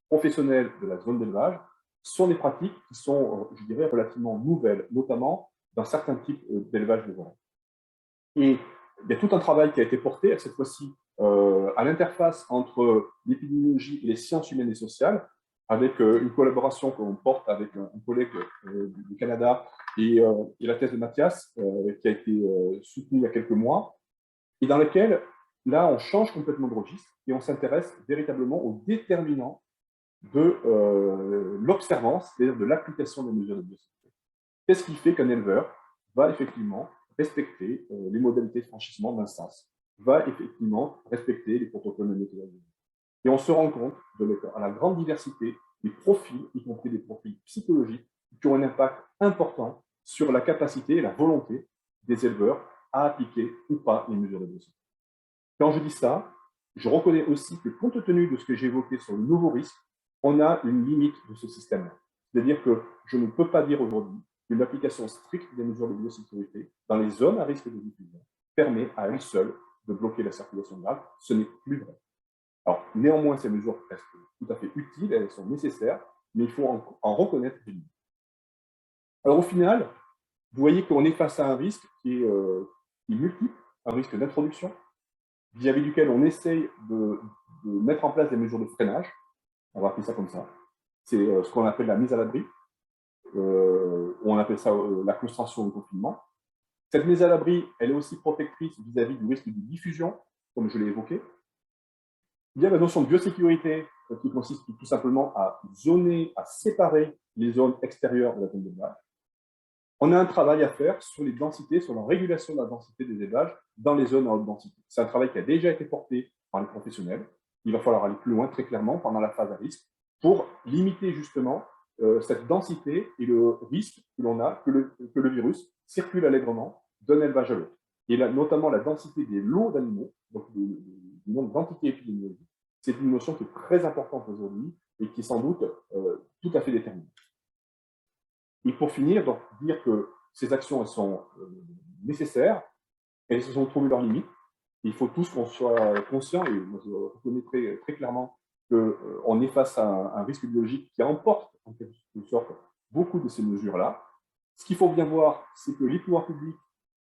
professionnelles de la zone d'élevage, sont des pratiques qui sont, je dirais, relativement nouvelles, notamment dans certains types d'élevage de volailles. Et il y a tout un travail qui a été porté, cette fois-ci, à l'interface entre l'épidémiologie et les sciences humaines et sociales, avec une collaboration qu'on porte avec un collègue du Canada et la thèse de Mathias, qui a été soutenue il y a quelques mois, et dans laquelle, là, on change complètement de registre et on s'intéresse véritablement aux déterminants de l'observance, c'est-à-dire de l'application des mesures de biosécurité. Qu'est-ce qui fait qu'un éleveur va effectivement respecter les modalités de franchissement d'un sas, va effectivement respecter les protocoles de méthodologie. Et on se rend compte à la grande diversité des profils, y compris des profils psychologiques, qui ont un impact important sur la capacité et la volonté des éleveurs à appliquer ou pas les mesures de biosécurité. Quand je dis ça, je reconnais aussi que compte tenu de ce que j'ai évoqué sur le nouveau risque, on a une limite de ce système-là. C'est-à-dire que je ne peux pas dire aujourd'hui qu'une application stricte des mesures de biosécurité dans les zones à risque de diffusion permet à elle seule de bloquer la circulation grave. Ce n'est plus vrai. Alors, néanmoins, ces mesures restent tout à fait utiles, elles sont nécessaires, mais il faut en reconnaître les limites. Alors, au final, vous voyez qu'on est face à un risque qui est multiple, un risque d'introduction, vis-à-vis duquel on essaye de mettre en place des mesures de freinage, on va appeler ça comme ça. C'est ce qu'on appelle la mise à l'abri, on appelle ça la claustration ou le confinement. Cette mise à l'abri, elle est aussi protectrice vis-à-vis du risque de diffusion, comme je l'ai évoqué. Il y a la notion de biosécurité qui consiste tout simplement à zoner, à séparer les zones extérieures de la zone d'élevage. On a un travail à faire sur les densités, sur la régulation de la densité des élevages dans les zones à haute densité. C'est un travail qui a déjà été porté par les professionnels. Il va falloir aller plus loin, très clairement, pendant la phase à risque, pour limiter justement cette densité et le risque que l'on a que le virus circule allègrement d'un élevage à l'autre. Et là, notamment la densité des lots d'animaux, donc du nombre d'entités épidémiologiques, c'est une notion qui est très importante aujourd'hui et qui est sans doute tout à fait déterminante. Et pour finir, donc, dire que ces actions elles sont nécessaires, elles ont trouvé leurs limites. Il faut tous qu'on soit conscients, et moi je reconnais très, très clairement qu'on est face à un risque biologique qui emporte en quelque sorte beaucoup de ces mesures-là. Ce qu'il faut bien voir, c'est que les pouvoirs publics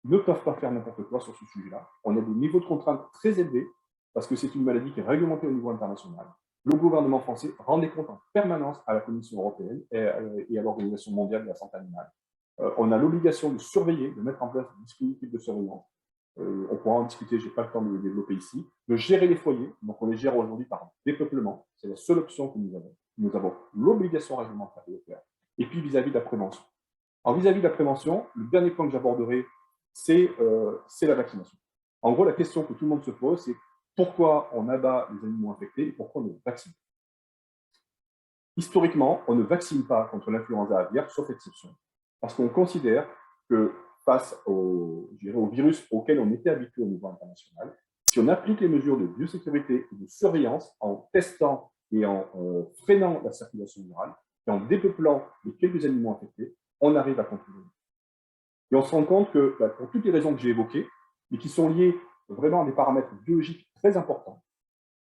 ne peuvent pas faire n'importe quoi sur ce sujet-là. On a des niveaux de contraintes très élevés, parce que c'est une maladie qui est réglementée au niveau international. Le gouvernement français rend des comptes en permanence à la Commission européenne et à l'Organisation mondiale de la santé animale. On a l'obligation de surveiller, de mettre en place des dispositifs de surveillance. On pourra en discuter, je n'ai pas le temps de le développer ici. De gérer les foyers, donc on les gère aujourd'hui par dépeuplement, c'est la seule option que nous avons. Nous avons l'obligation réglementaire de le faire. Et puis vis-à-vis de la prévention. En vis-à-vis de la prévention, le dernier point que j'aborderai, c'est la vaccination. En gros, la question que tout le monde se pose, c'est pourquoi on abat les animaux infectés et pourquoi on les vaccine. Historiquement, on ne vaccine pas contre l'influenza aviaire, sauf exception, parce qu'on considère que face au virus auquel on était habitué au niveau international, si on applique les mesures de biosécurité et de surveillance en testant et en freinant la circulation virale et en dépeuplant les quelques animaux infectés, on arrive à contrôler. Et on se rend compte que, pour toutes les raisons que j'ai évoquées, mais qui sont liées vraiment à des paramètres biologiques très importants,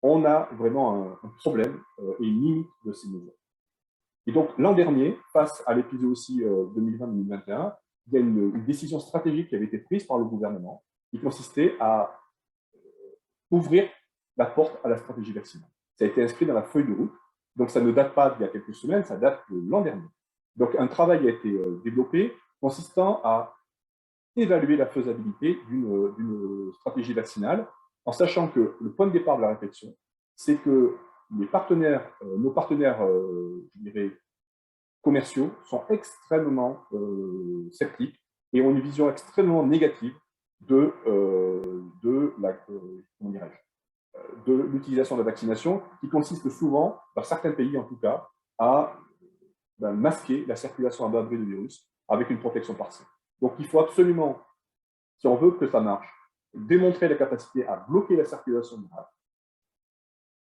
on a vraiment un problème et une limite de ces mesures. Et donc, l'an dernier, face à l'épisode aussi 2020-2021, il y a une décision stratégique qui avait été prise par le gouvernement qui consistait à ouvrir la porte à la stratégie vaccinale. Ça a été inscrit dans la feuille de route. Donc, ça ne date pas d'il y a quelques semaines, ça date de l'an dernier. Donc, un travail a été développé consistant à évaluer la faisabilité d'une stratégie vaccinale, en sachant que le point de départ de la réflexion, c'est que nos partenaires, je dirais, commerciaux sont extrêmement sceptiques et ont une vision extrêmement négative de l'utilisation de la vaccination, qui consiste souvent, dans certains pays en tout cas, à masquer la circulation à bas bruit du virus avec une protection partielle. Donc il faut absolument, si on veut que ça marche, démontrer la capacité à bloquer la circulation virale,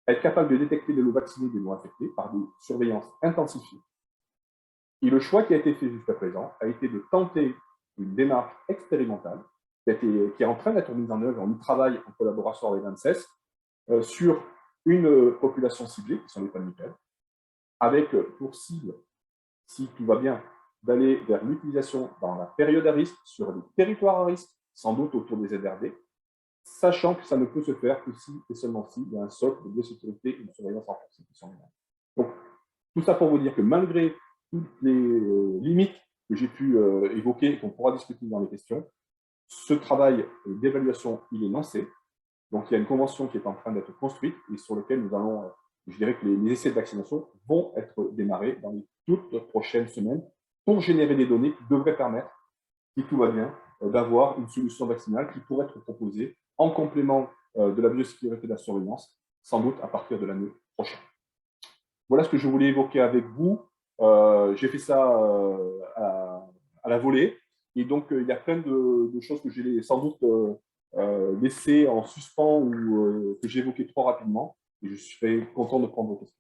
être capable de détecter des lots vaccinés, des lots infectés par des surveillances intensifiées. Et le choix qui a été fait jusqu'à présent a été de tenter une démarche expérimentale qui est en train d'être mise en œuvre. On y travaille en collaboration avec l'ANSES sur une population ciblée, qui sont les palmipèdes, avec pour cible, si tout va bien, d'aller vers l'utilisation dans la période à risque, sur des territoires à risque, sans doute autour des ZRD, sachant que ça ne peut se faire que si et seulement si il y a un socle de biosécurité et une surveillance renforcée qui sont humaines. Donc, tout ça pour vous dire que malgré toutes les limites que j'ai pu évoquer et qu'on pourra discuter dans les questions, ce travail d'évaluation, il est lancé. Donc, il y a une convention qui est en train d'être construite et sur laquelle nous allons, je dirais que les essais de vaccination vont être démarrés dans les toutes prochaines semaines pour générer des données qui devraient permettre, si tout va bien, d'avoir une solution vaccinale qui pourrait être proposée en complément de la biosécurité et de la surveillance, sans doute à partir de l'année prochaine. Voilà ce que je voulais évoquer avec vous. J'ai fait ça à la volée. Et donc, il y a plein de choses que j'ai sans doute laissées en suspens ou que j'ai évoquées trop rapidement. Et je serai content de prendre vos questions.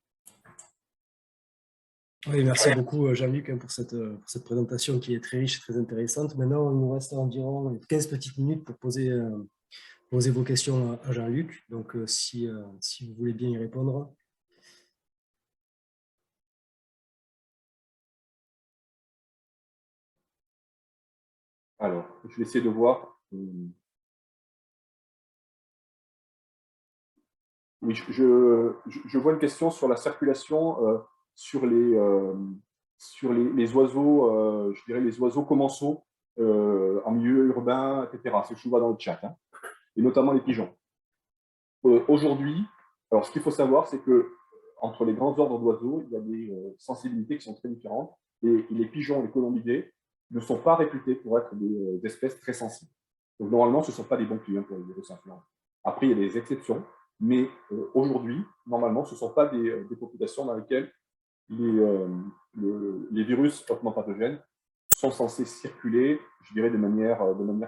Oui, merci beaucoup Jean-Luc pour cette présentation qui est très riche et très intéressante. Maintenant, il nous reste environ 15 petites minutes pour poser vos questions à Jean-Luc. Donc, si vous voulez bien y répondre. Alors, je vais essayer de voir. Oui, je vois une question sur la circulation sur les oiseaux, je dirais les oiseaux commensaux en milieu urbain, etc. C'est ce que je vois dans le chat, hein, et notamment les pigeons. Aujourd'hui, alors ce qu'il faut savoir, c'est que entre les grands ordres d'oiseaux, il y a des sensibilités qui sont très différentes, et les pigeons et les colombidés ne sont pas réputés pour être des espèces très sensibles. Donc normalement, ce ne sont pas des bons clients pour les virus influenza. Après, il y a des exceptions, mais aujourd'hui, normalement, ce ne sont pas des populations dans lesquelles les virus hautement pathogènes sont censés circuler, je dirais, de manière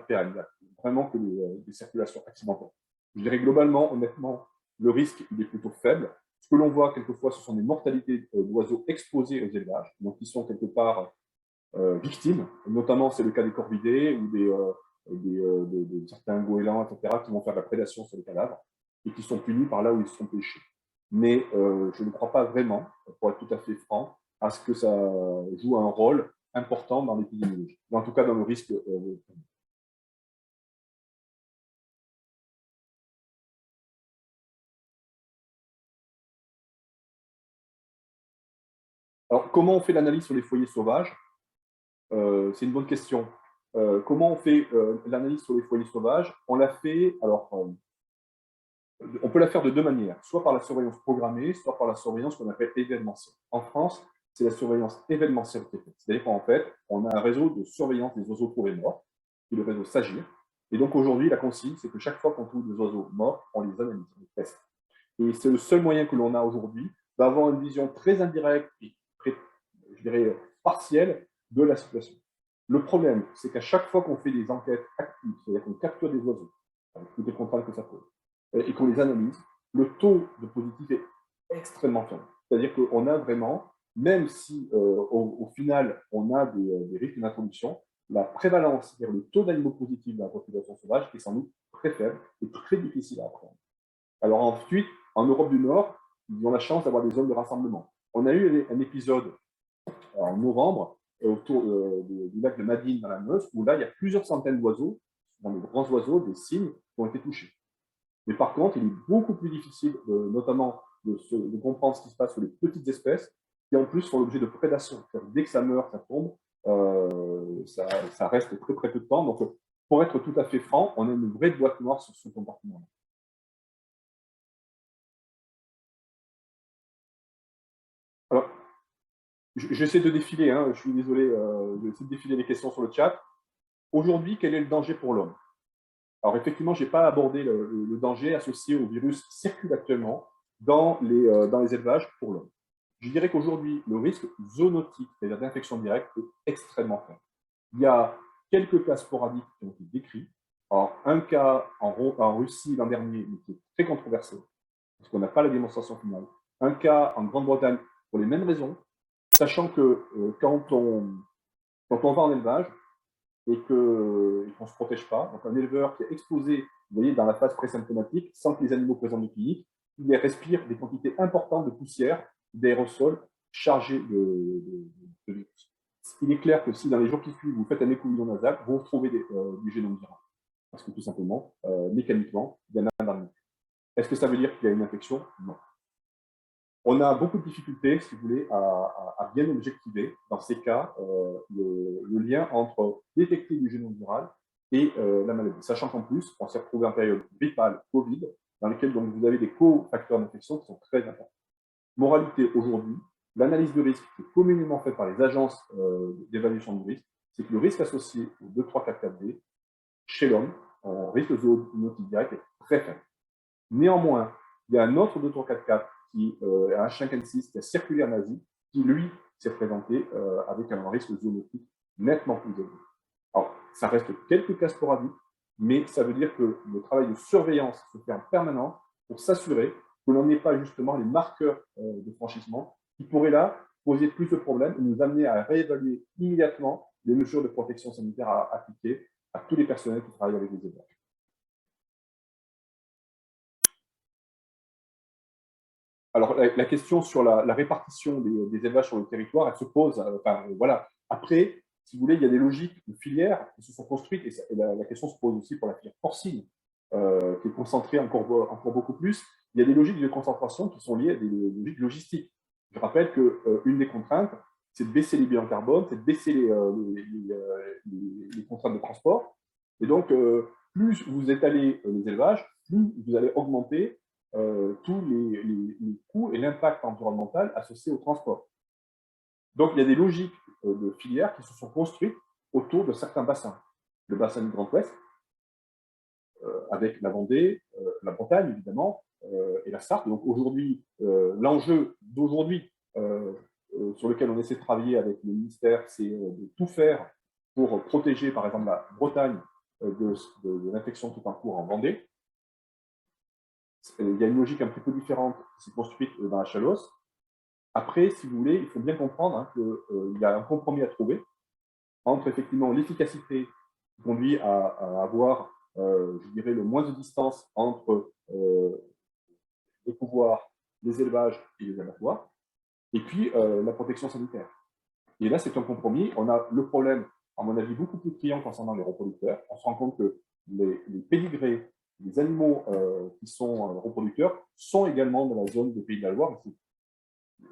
pérenne. Il y a vraiment que des circulations accidentelles. Je dirais globalement, honnêtement, le risque il est plutôt faible. Ce que l'on voit quelquefois, ce sont des mortalités d'oiseaux exposés aux élevages, donc qui sont quelque part victimes. Notamment, c'est le cas des corvidés ou de certains goélands, etc., qui vont faire de la prédation sur les cadavres et qui sont punis par là où ils sont pêchés. Mais je ne crois pas vraiment, pour être tout à fait franc, à ce que ça joue un rôle important dans l'épidémiologie, en tout cas dans le risque. Alors, comment on fait l'analyse sur les foyers sauvages? C'est une bonne question. Comment on fait l'analyse sur les foyers sauvages? On l'a fait, alors, on peut la faire de deux manières, soit par la surveillance programmée, soit par la surveillance qu'on appelle événementielle. En France, c'est la surveillance événementielle qui est faite. C'est-à-dire qu'en fait, on a un réseau de surveillance des oiseaux trouvés morts, qui est le réseau SAGIR. Et donc aujourd'hui, la consigne, c'est que chaque fois qu'on trouve des oiseaux morts, on les analyse, on les teste. Et c'est le seul moyen que l'on a aujourd'hui d'avoir une vision très indirecte et très, je dirais, partielle de la situation. Le problème, c'est qu'à chaque fois qu'on fait des enquêtes actives, c'est-à-dire qu'on capture des oiseaux, avec toutes les contraintes que ça pose, et qu'on les analyse, le taux de positif est extrêmement faible. C'est-à-dire qu'on a vraiment, même si au final on a des risques d'introduction, la prévalence, c'est-à-dire le taux d'animaux positifs dans la population sauvage, est sans doute très faible et très difficile à apprendre. Alors ensuite, en Europe du Nord, ils ont la chance d'avoir des zones de rassemblement. On a eu un épisode en novembre autour du lac de Madine dans la Meuse, où là, il y a plusieurs centaines d'oiseaux, des grands oiseaux, des cygnes, qui ont été touchés. Mais par contre, il est beaucoup plus difficile, notamment, de comprendre ce qui se passe sur les petites espèces, qui en plus font l'objet de prédation. Dès que ça meurt, ça tombe, ça reste très très peu de temps. Donc, pour être tout à fait franc, on a une vraie boîte noire sur ce comportement-là. Alors, j'essaie de défiler, hein, je suis désolé, j'essaie de défiler les questions sur le chat. Aujourd'hui, quel est le danger pour l'homme? Alors effectivement, je n'ai pas abordé le danger associé au virus qui circule actuellement dans les élevages pour l'homme. Je dirais qu'aujourd'hui, le risque zoonotique, c'est-à-dire d'infection directe, est extrêmement faible. Il y a quelques cas sporadiques qui ont été décrits. Alors, un cas en Russie l'an dernier, mais qui est très controversé, parce qu'on n'a pas la démonstration finale. Un cas en Grande-Bretagne pour les mêmes raisons, sachant que quand on va en élevage, et qu'on ne se protège pas. Donc un éleveur qui est exposé, vous voyez, dans la phase présymptomatique, sans que les animaux présentent de clinique, il respire des quantités importantes de poussière, d'aérosols chargés de virus. Il est clair que si dans les jours qui suivent, vous faites un écoulement nasal, vous retrouvez du génome viral. Parce que tout simplement, mécaniquement, il y en a dans le monde. Est-ce que ça veut dire qu'il y a une infection? Non. On a beaucoup de difficultés, si vous voulez, à bien objectiver, dans ces cas, le lien entre détecter du génome viral et la maladie. Sachant qu'en plus, on s'est retrouvé en période grippale, Covid, dans laquelle donc, vous avez des cofacteurs d'infection qui sont très importants. Moralité aujourd'hui, l'analyse de risque qui est communément faite par les agences d'évaluation du risque, c'est que le risque associé au 2, 3, 4, 4D, chez l'homme, risque zoonotique direct est très faible. Néanmoins, il y a un autre 2, 3, 4, 4 qui est un H5N6 qui a circulé en Asie, qui lui s'est présenté avec un risque zoonotique nettement plus élevé. Alors, ça reste quelques cas sporadiques, mais ça veut dire que le travail de surveillance se fait en permanence pour s'assurer que l'on n'ait pas justement les marqueurs de franchissement qui pourraient là poser plus de problèmes et nous amener à réévaluer immédiatement les mesures de protection sanitaire à appliquer à tous les personnels qui travaillent avec les élèves. Alors, la question sur la répartition des élevages sur le territoire, elle se pose. Voilà. Après, si vous voulez, il y a des logiques de filières qui se sont construites, et la question se pose aussi pour la filière porcine, qui est concentrée encore beaucoup plus. Il y a des logiques de concentration qui sont liées à des logiques logistiques. Je rappelle qu'une des contraintes, c'est de baisser les bilans carbone, c'est de baisser les contraintes de transport. Et donc, plus vous étalez les élevages, plus vous allez augmenter tous les coûts et l'impact environnemental associé au transport. Donc, il y a des logiques de filières qui se sont construites autour de certains bassins. Le bassin du Grand Ouest, avec la Vendée, la Bretagne, évidemment, et la Sarthe. Donc, aujourd'hui, l'enjeu d'aujourd'hui, sur lequel on essaie de travailler avec le ministère, c'est de tout faire pour protéger, par exemple, la Bretagne de l'infection qui est en cours en Vendée. Il y a une logique un petit peu différente qui s'est construite dans la Chalosse. Après, si vous voulez, il faut bien comprendre hein, qu'il y a un compromis à trouver entre effectivement l'efficacité qui conduit à avoir, je dirais, le moins de distance entre les pouvoirs, les élevages et les abattoirs, et puis la protection sanitaire. Et là, c'est un compromis. On a le problème, à mon avis, beaucoup plus criant concernant les reproducteurs. On se rend compte que les pédigrés, les animaux qui sont reproducteurs, sont également dans la zone des Pays de la Loire.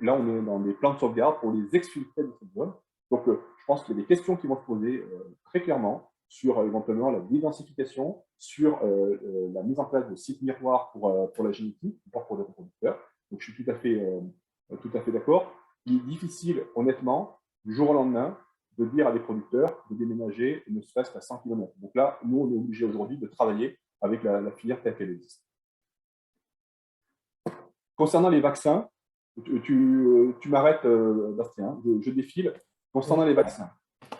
là, on est dans des plans de sauvegarde pour les exfiltrer de cette zone. Donc, je pense qu'il y a des questions qui vont se poser très clairement sur éventuellement la dédensification, sur la mise en place de sites miroirs pour la génétique, pas pour les reproducteurs. Donc, je suis tout à fait d'accord. Il est difficile, honnêtement, du jour au lendemain, de dire à des producteurs de déménager ne serait-ce qu'à 100 km. Donc là, nous, on est obligé aujourd'hui de travailler avec la filière telle qu'elle existe. Concernant les vaccins, tu m'arrêtes, Bastien, je défile. Concernant les vaccins.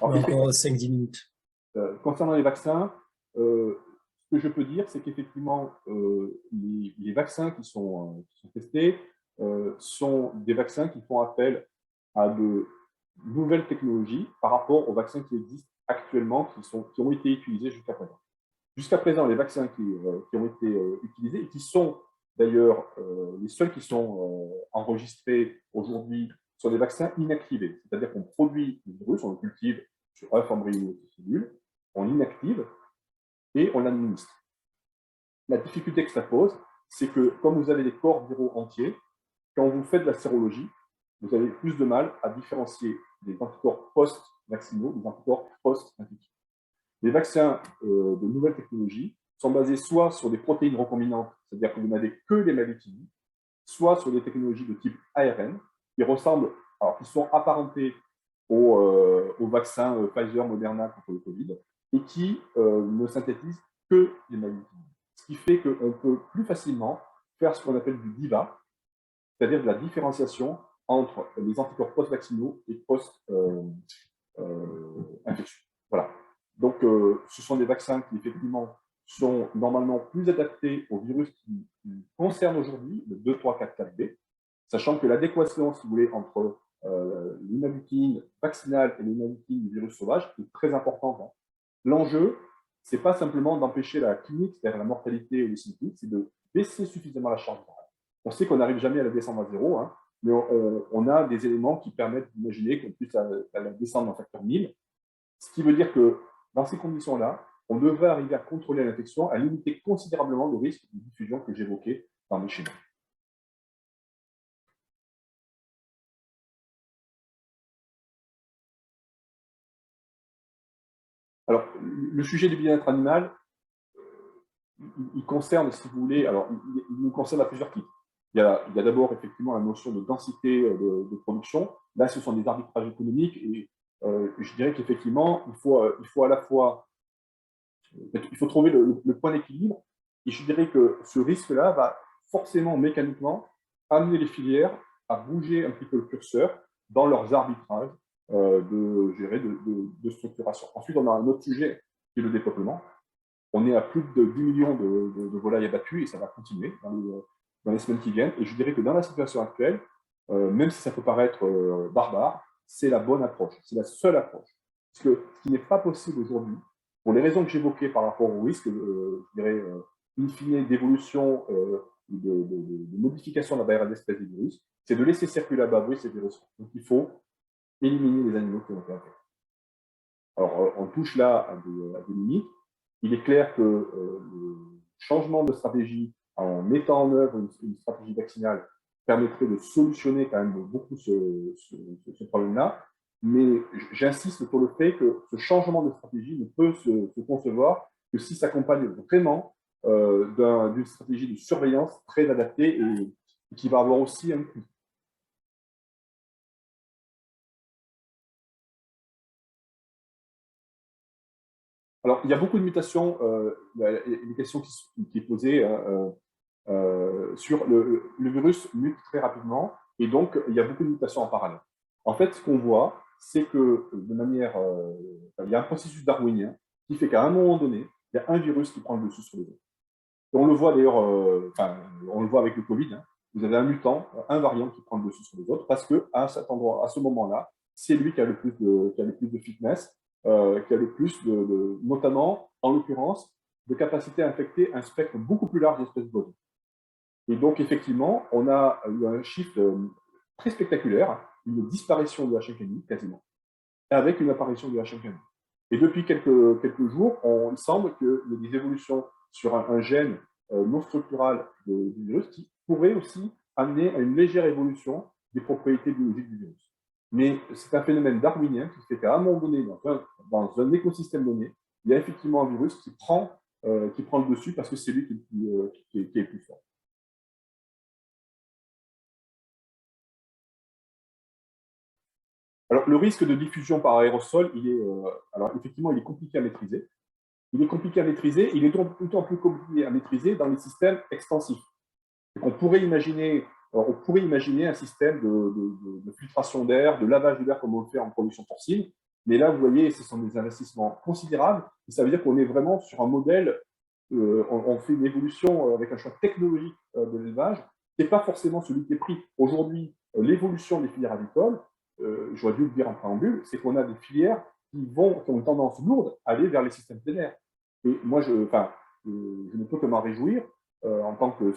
Alors, encore 5-10 minutes. Concernant les vaccins, ce que je peux dire, c'est qu'effectivement, les vaccins qui sont testés sont des vaccins qui font appel à de nouvelles technologies par rapport aux vaccins qui existent actuellement, qui ont été utilisés jusqu'à présent. Jusqu'à présent, les vaccins qui ont été utilisés et qui sont d'ailleurs les seuls qui sont enregistrés aujourd'hui sont des vaccins inactivés. C'est-à-dire qu'on produit le virus, on le cultive sur œuf, embryon ou cellule, on l'inactive et on l'administre. La difficulté que ça pose, c'est que comme vous avez des corps viraux entiers, quand vous faites de la sérologie, vous avez plus de mal à différencier des anticorps post-vaccinaux des anticorps post-infectieux. Les vaccins de nouvelles technologies sont basés soit sur des protéines recombinantes, c'est-à-dire que vous n'avez que des maladies, soit sur des technologies de type ARN, qui ressemblent, alors qui sont apparentées aux vaccins Pfizer, Moderna contre le Covid, et qui ne synthétisent que des maladies. Ce qui fait qu'on peut plus facilement faire ce qu'on appelle du DIVA, c'est-à-dire de la différenciation entre les anticorps post-vaccinaux et post-infectieux. Voilà. Donc, ce sont des vaccins qui, effectivement, sont normalement plus adaptés au virus qui concerne aujourd'hui, le 2, 3, 4, 4B, sachant que l'adéquation, si vous voulez, entre l'humanitine vaccinale et l'humanitine du virus sauvage est très importante. Hein. L'enjeu, ce n'est pas simplement d'empêcher la clinique, c'est-à-dire la mortalité ou les symptômes, c'est de baisser suffisamment la charge virale. On sait qu'on n'arrive jamais à la descendre à zéro, hein, mais on a des éléments qui permettent d'imaginer qu'on puisse la descendre en facteur 1000, ce qui veut dire que dans ces conditions-là, on devrait arriver à contrôler l'infection, à limiter considérablement le risque de diffusion que j'évoquais dans mes schémas. Alors, le sujet du bien-être animal, il concerne, si vous voulez, alors il nous concerne à plusieurs titres. Il y a d'abord effectivement la notion de densité de production. Là, ce sont des arbitrages économiques et je dirais qu'effectivement, il faut à la fois, il faut trouver le point d'équilibre. Et je dirais que ce risque-là va forcément, mécaniquement, amener les filières à bouger un petit peu le curseur dans leurs arbitrages de structuration. Ensuite, on a un autre sujet qui est le dépeuplement. On est à plus de 10 millions de volailles abattues et ça va continuer dans les semaines qui viennent. Et je dirais que dans la situation actuelle, même si ça peut paraître barbare, c'est la bonne approche, c'est la seule approche. Parce que ce qui n'est pas possible aujourd'hui, pour les raisons que j'évoquais par rapport au risque, je dirais, in fine, d'évolution, de modification de la barrière d'espèces des virus, c'est de laisser circuler à bas bruit ces virus. Donc il faut éliminer les animaux qui ont été infectés. Alors on touche là à des limites. Il est clair que le changement de stratégie en mettant en œuvre une stratégie vaccinale permettrait de solutionner quand même beaucoup ce problème-là. Mais j'insiste sur le fait que ce changement de stratégie ne peut se concevoir que si s'accompagne vraiment d'une stratégie de surveillance très adaptée et qui va avoir aussi un coût. Alors, il y a beaucoup de mutations. Il y a une question qui est posée sur le virus mute très rapidement et donc il y a beaucoup de mutations en parallèle. En fait, ce qu'on voit, c'est que de manière, il y a un processus darwinien qui fait qu'à un moment donné, il y a un virus qui prend le dessus sur les autres. Et on le voit d'ailleurs, on le voit avec le Covid. Hein, vous avez un mutant, un variant qui prend le dessus sur les autres parce que à cet endroit, à ce moment-là, c'est lui qui a le plus de fitness, qui a le plus notamment, en l'occurrence, de capacité à infecter un spectre beaucoup plus large d'espèces bovines. Et donc, effectivement, on a eu un chiffre très spectaculaire, une disparition du H5N1 quasiment, avec une apparition du H5N1. Et depuis quelques jours, il semble qu'il y ait des évolutions sur un gène non structural du virus qui pourrait aussi amener à une légère évolution des propriétés biologiques du virus. Mais c'est un phénomène darwinien qui fait qu'à un moment donné, dans un écosystème donné, il y a effectivement un virus qui prend le dessus parce que c'est lui qui est le plus fort. Alors, le risque de diffusion par aérosol, alors effectivement, il est compliqué à maîtriser. Il est compliqué à maîtriser, il est plutôt plus compliqué à maîtriser dans les systèmes extensifs. On pourrait imaginer un système de filtration d'air, de lavage de l'air comme on le fait en production porcine, mais là, vous voyez, ce sont des investissements considérables, et ça veut dire qu'on est vraiment sur un modèle, on fait une évolution avec un choix technologique de l'élevage, qui n'est pas forcément celui qui est pris. Aujourd'hui, l'évolution des filières avicoles, j'aurais dû le dire en préambule, c'est qu'on a des filières qui ont une tendance lourde à aller vers les systèmes plein air. Et moi, je ne peux que m'en réjouir en tant que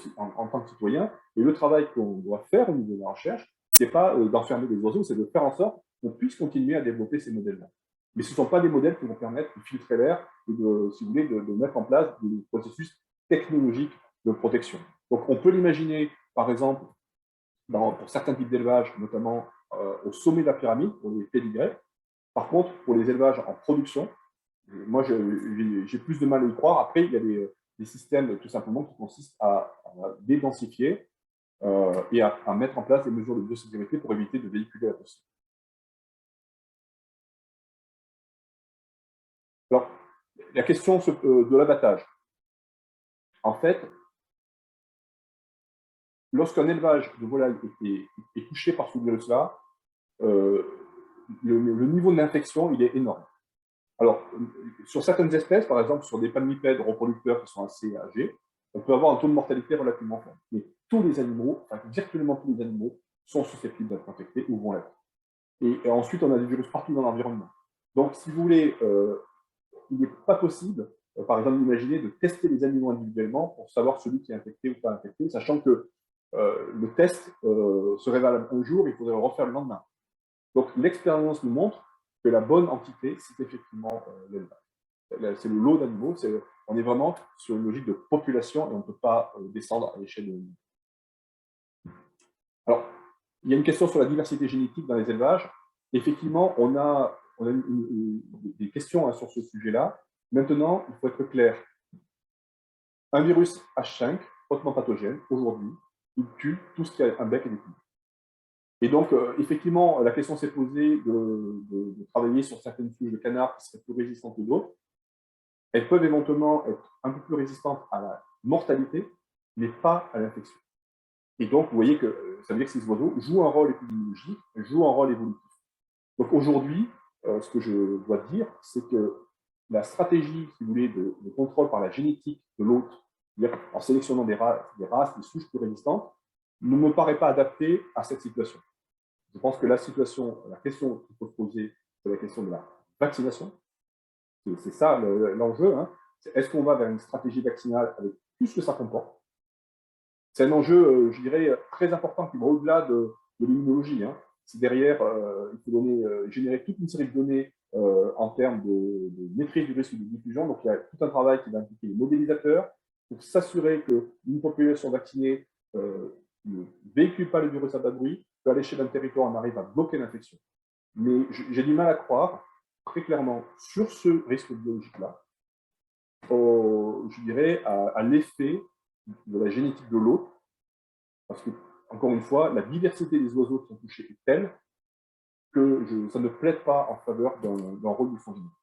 citoyen. Et le travail qu'on doit faire au niveau de la recherche, ce n'est pas d'enfermer des oiseaux, c'est de faire en sorte qu'on puisse continuer à développer ces modèles-là. Mais ce ne sont pas des modèles qui vont permettre de filtrer l'air et si vous voulez, de mettre en place des processus technologiques de protection. Donc, on peut l'imaginer, par exemple, pour certains types d'élevage, notamment au sommet de la pyramide, pour les pédigrés. Par contre, pour les élevages en production, moi, j'ai plus de mal à y croire. Après, il y a des systèmes, tout simplement, qui consistent à dédensifier et à mettre en place des mesures de biosécurité pour éviter de véhiculer la toxine. Alors, la question de l'abattage. En fait, lorsqu'un élevage de volaille est touché par ce virus-là, le niveau d'infection, il est énorme. Alors, sur certaines espèces, par exemple sur des palmipèdes reproducteurs qui sont assez âgés, on peut avoir un taux de mortalité relativement faible. Mais tous les animaux, enfin virtuellement tous les animaux, sont susceptibles d'être infectés ou vont l'être. Et ensuite, on a des virus partout dans l'environnement. Donc, si vous voulez, il n'est pas possible, par exemple, d'imaginer de tester les animaux individuellement pour savoir celui qui est infecté ou pas infecté, sachant que le test serait valable un jour, il faudrait le refaire le lendemain. Donc, l'expérience nous montre que la bonne entité, c'est effectivement l'élevage. C'est le lot d'animaux, on est vraiment sur une logique de population et on ne peut pas descendre à l'échelle de l'animal. Alors, il y a une question sur la diversité génétique dans les élevages. Effectivement, on a des questions sur ce sujet-là. Maintenant, il faut être clair. Un virus H5, hautement pathogène, aujourd'hui, il tue tout ce qui a un bec et des poumons. Et donc, effectivement, la question s'est posée de travailler sur certaines souches de canards qui seraient plus résistantes que d'autres. Elles peuvent éventuellement être un peu plus résistantes à la mortalité, mais pas à l'infection. Et donc, vous voyez que ça veut dire que ces oiseaux jouent un rôle épidémiologique, jouent un rôle évolutif. Donc aujourd'hui, ce que je dois dire, c'est que la stratégie, si vous voulez, de contrôle par la génétique de l'hôte, en sélectionnant des races, des souches plus résistantes, ne me paraît pas adaptée à cette situation. Je pense que la question qu'il faut se poser, c'est la question de la vaccination. C'est ça l'enjeu. Hein. Est-ce qu'on va vers une stratégie vaccinale avec tout ce que ça comporte? C'est un enjeu, je dirais, très important qui va au-delà de l'immunologie. Hein. C'est derrière, il faut générer toute une série de données en termes de maîtrise du risque de diffusion. Donc, il y a tout un travail qui va impliquer les modélisateurs pour s'assurer qu'une population vaccinée ne véhicule pas le virus à bas bruit, qu'à l'échelle d'un territoire, on arrive à bloquer l'infection. Mais j'ai du mal à croire, très clairement, sur ce risque biologique-là, je dirais, à l'effet de la génétique de l'hôte, parce que, encore une fois, la diversité des oiseaux qui sont touchés est telle que ça ne plaide pas en faveur d'un rôle du fond génétique.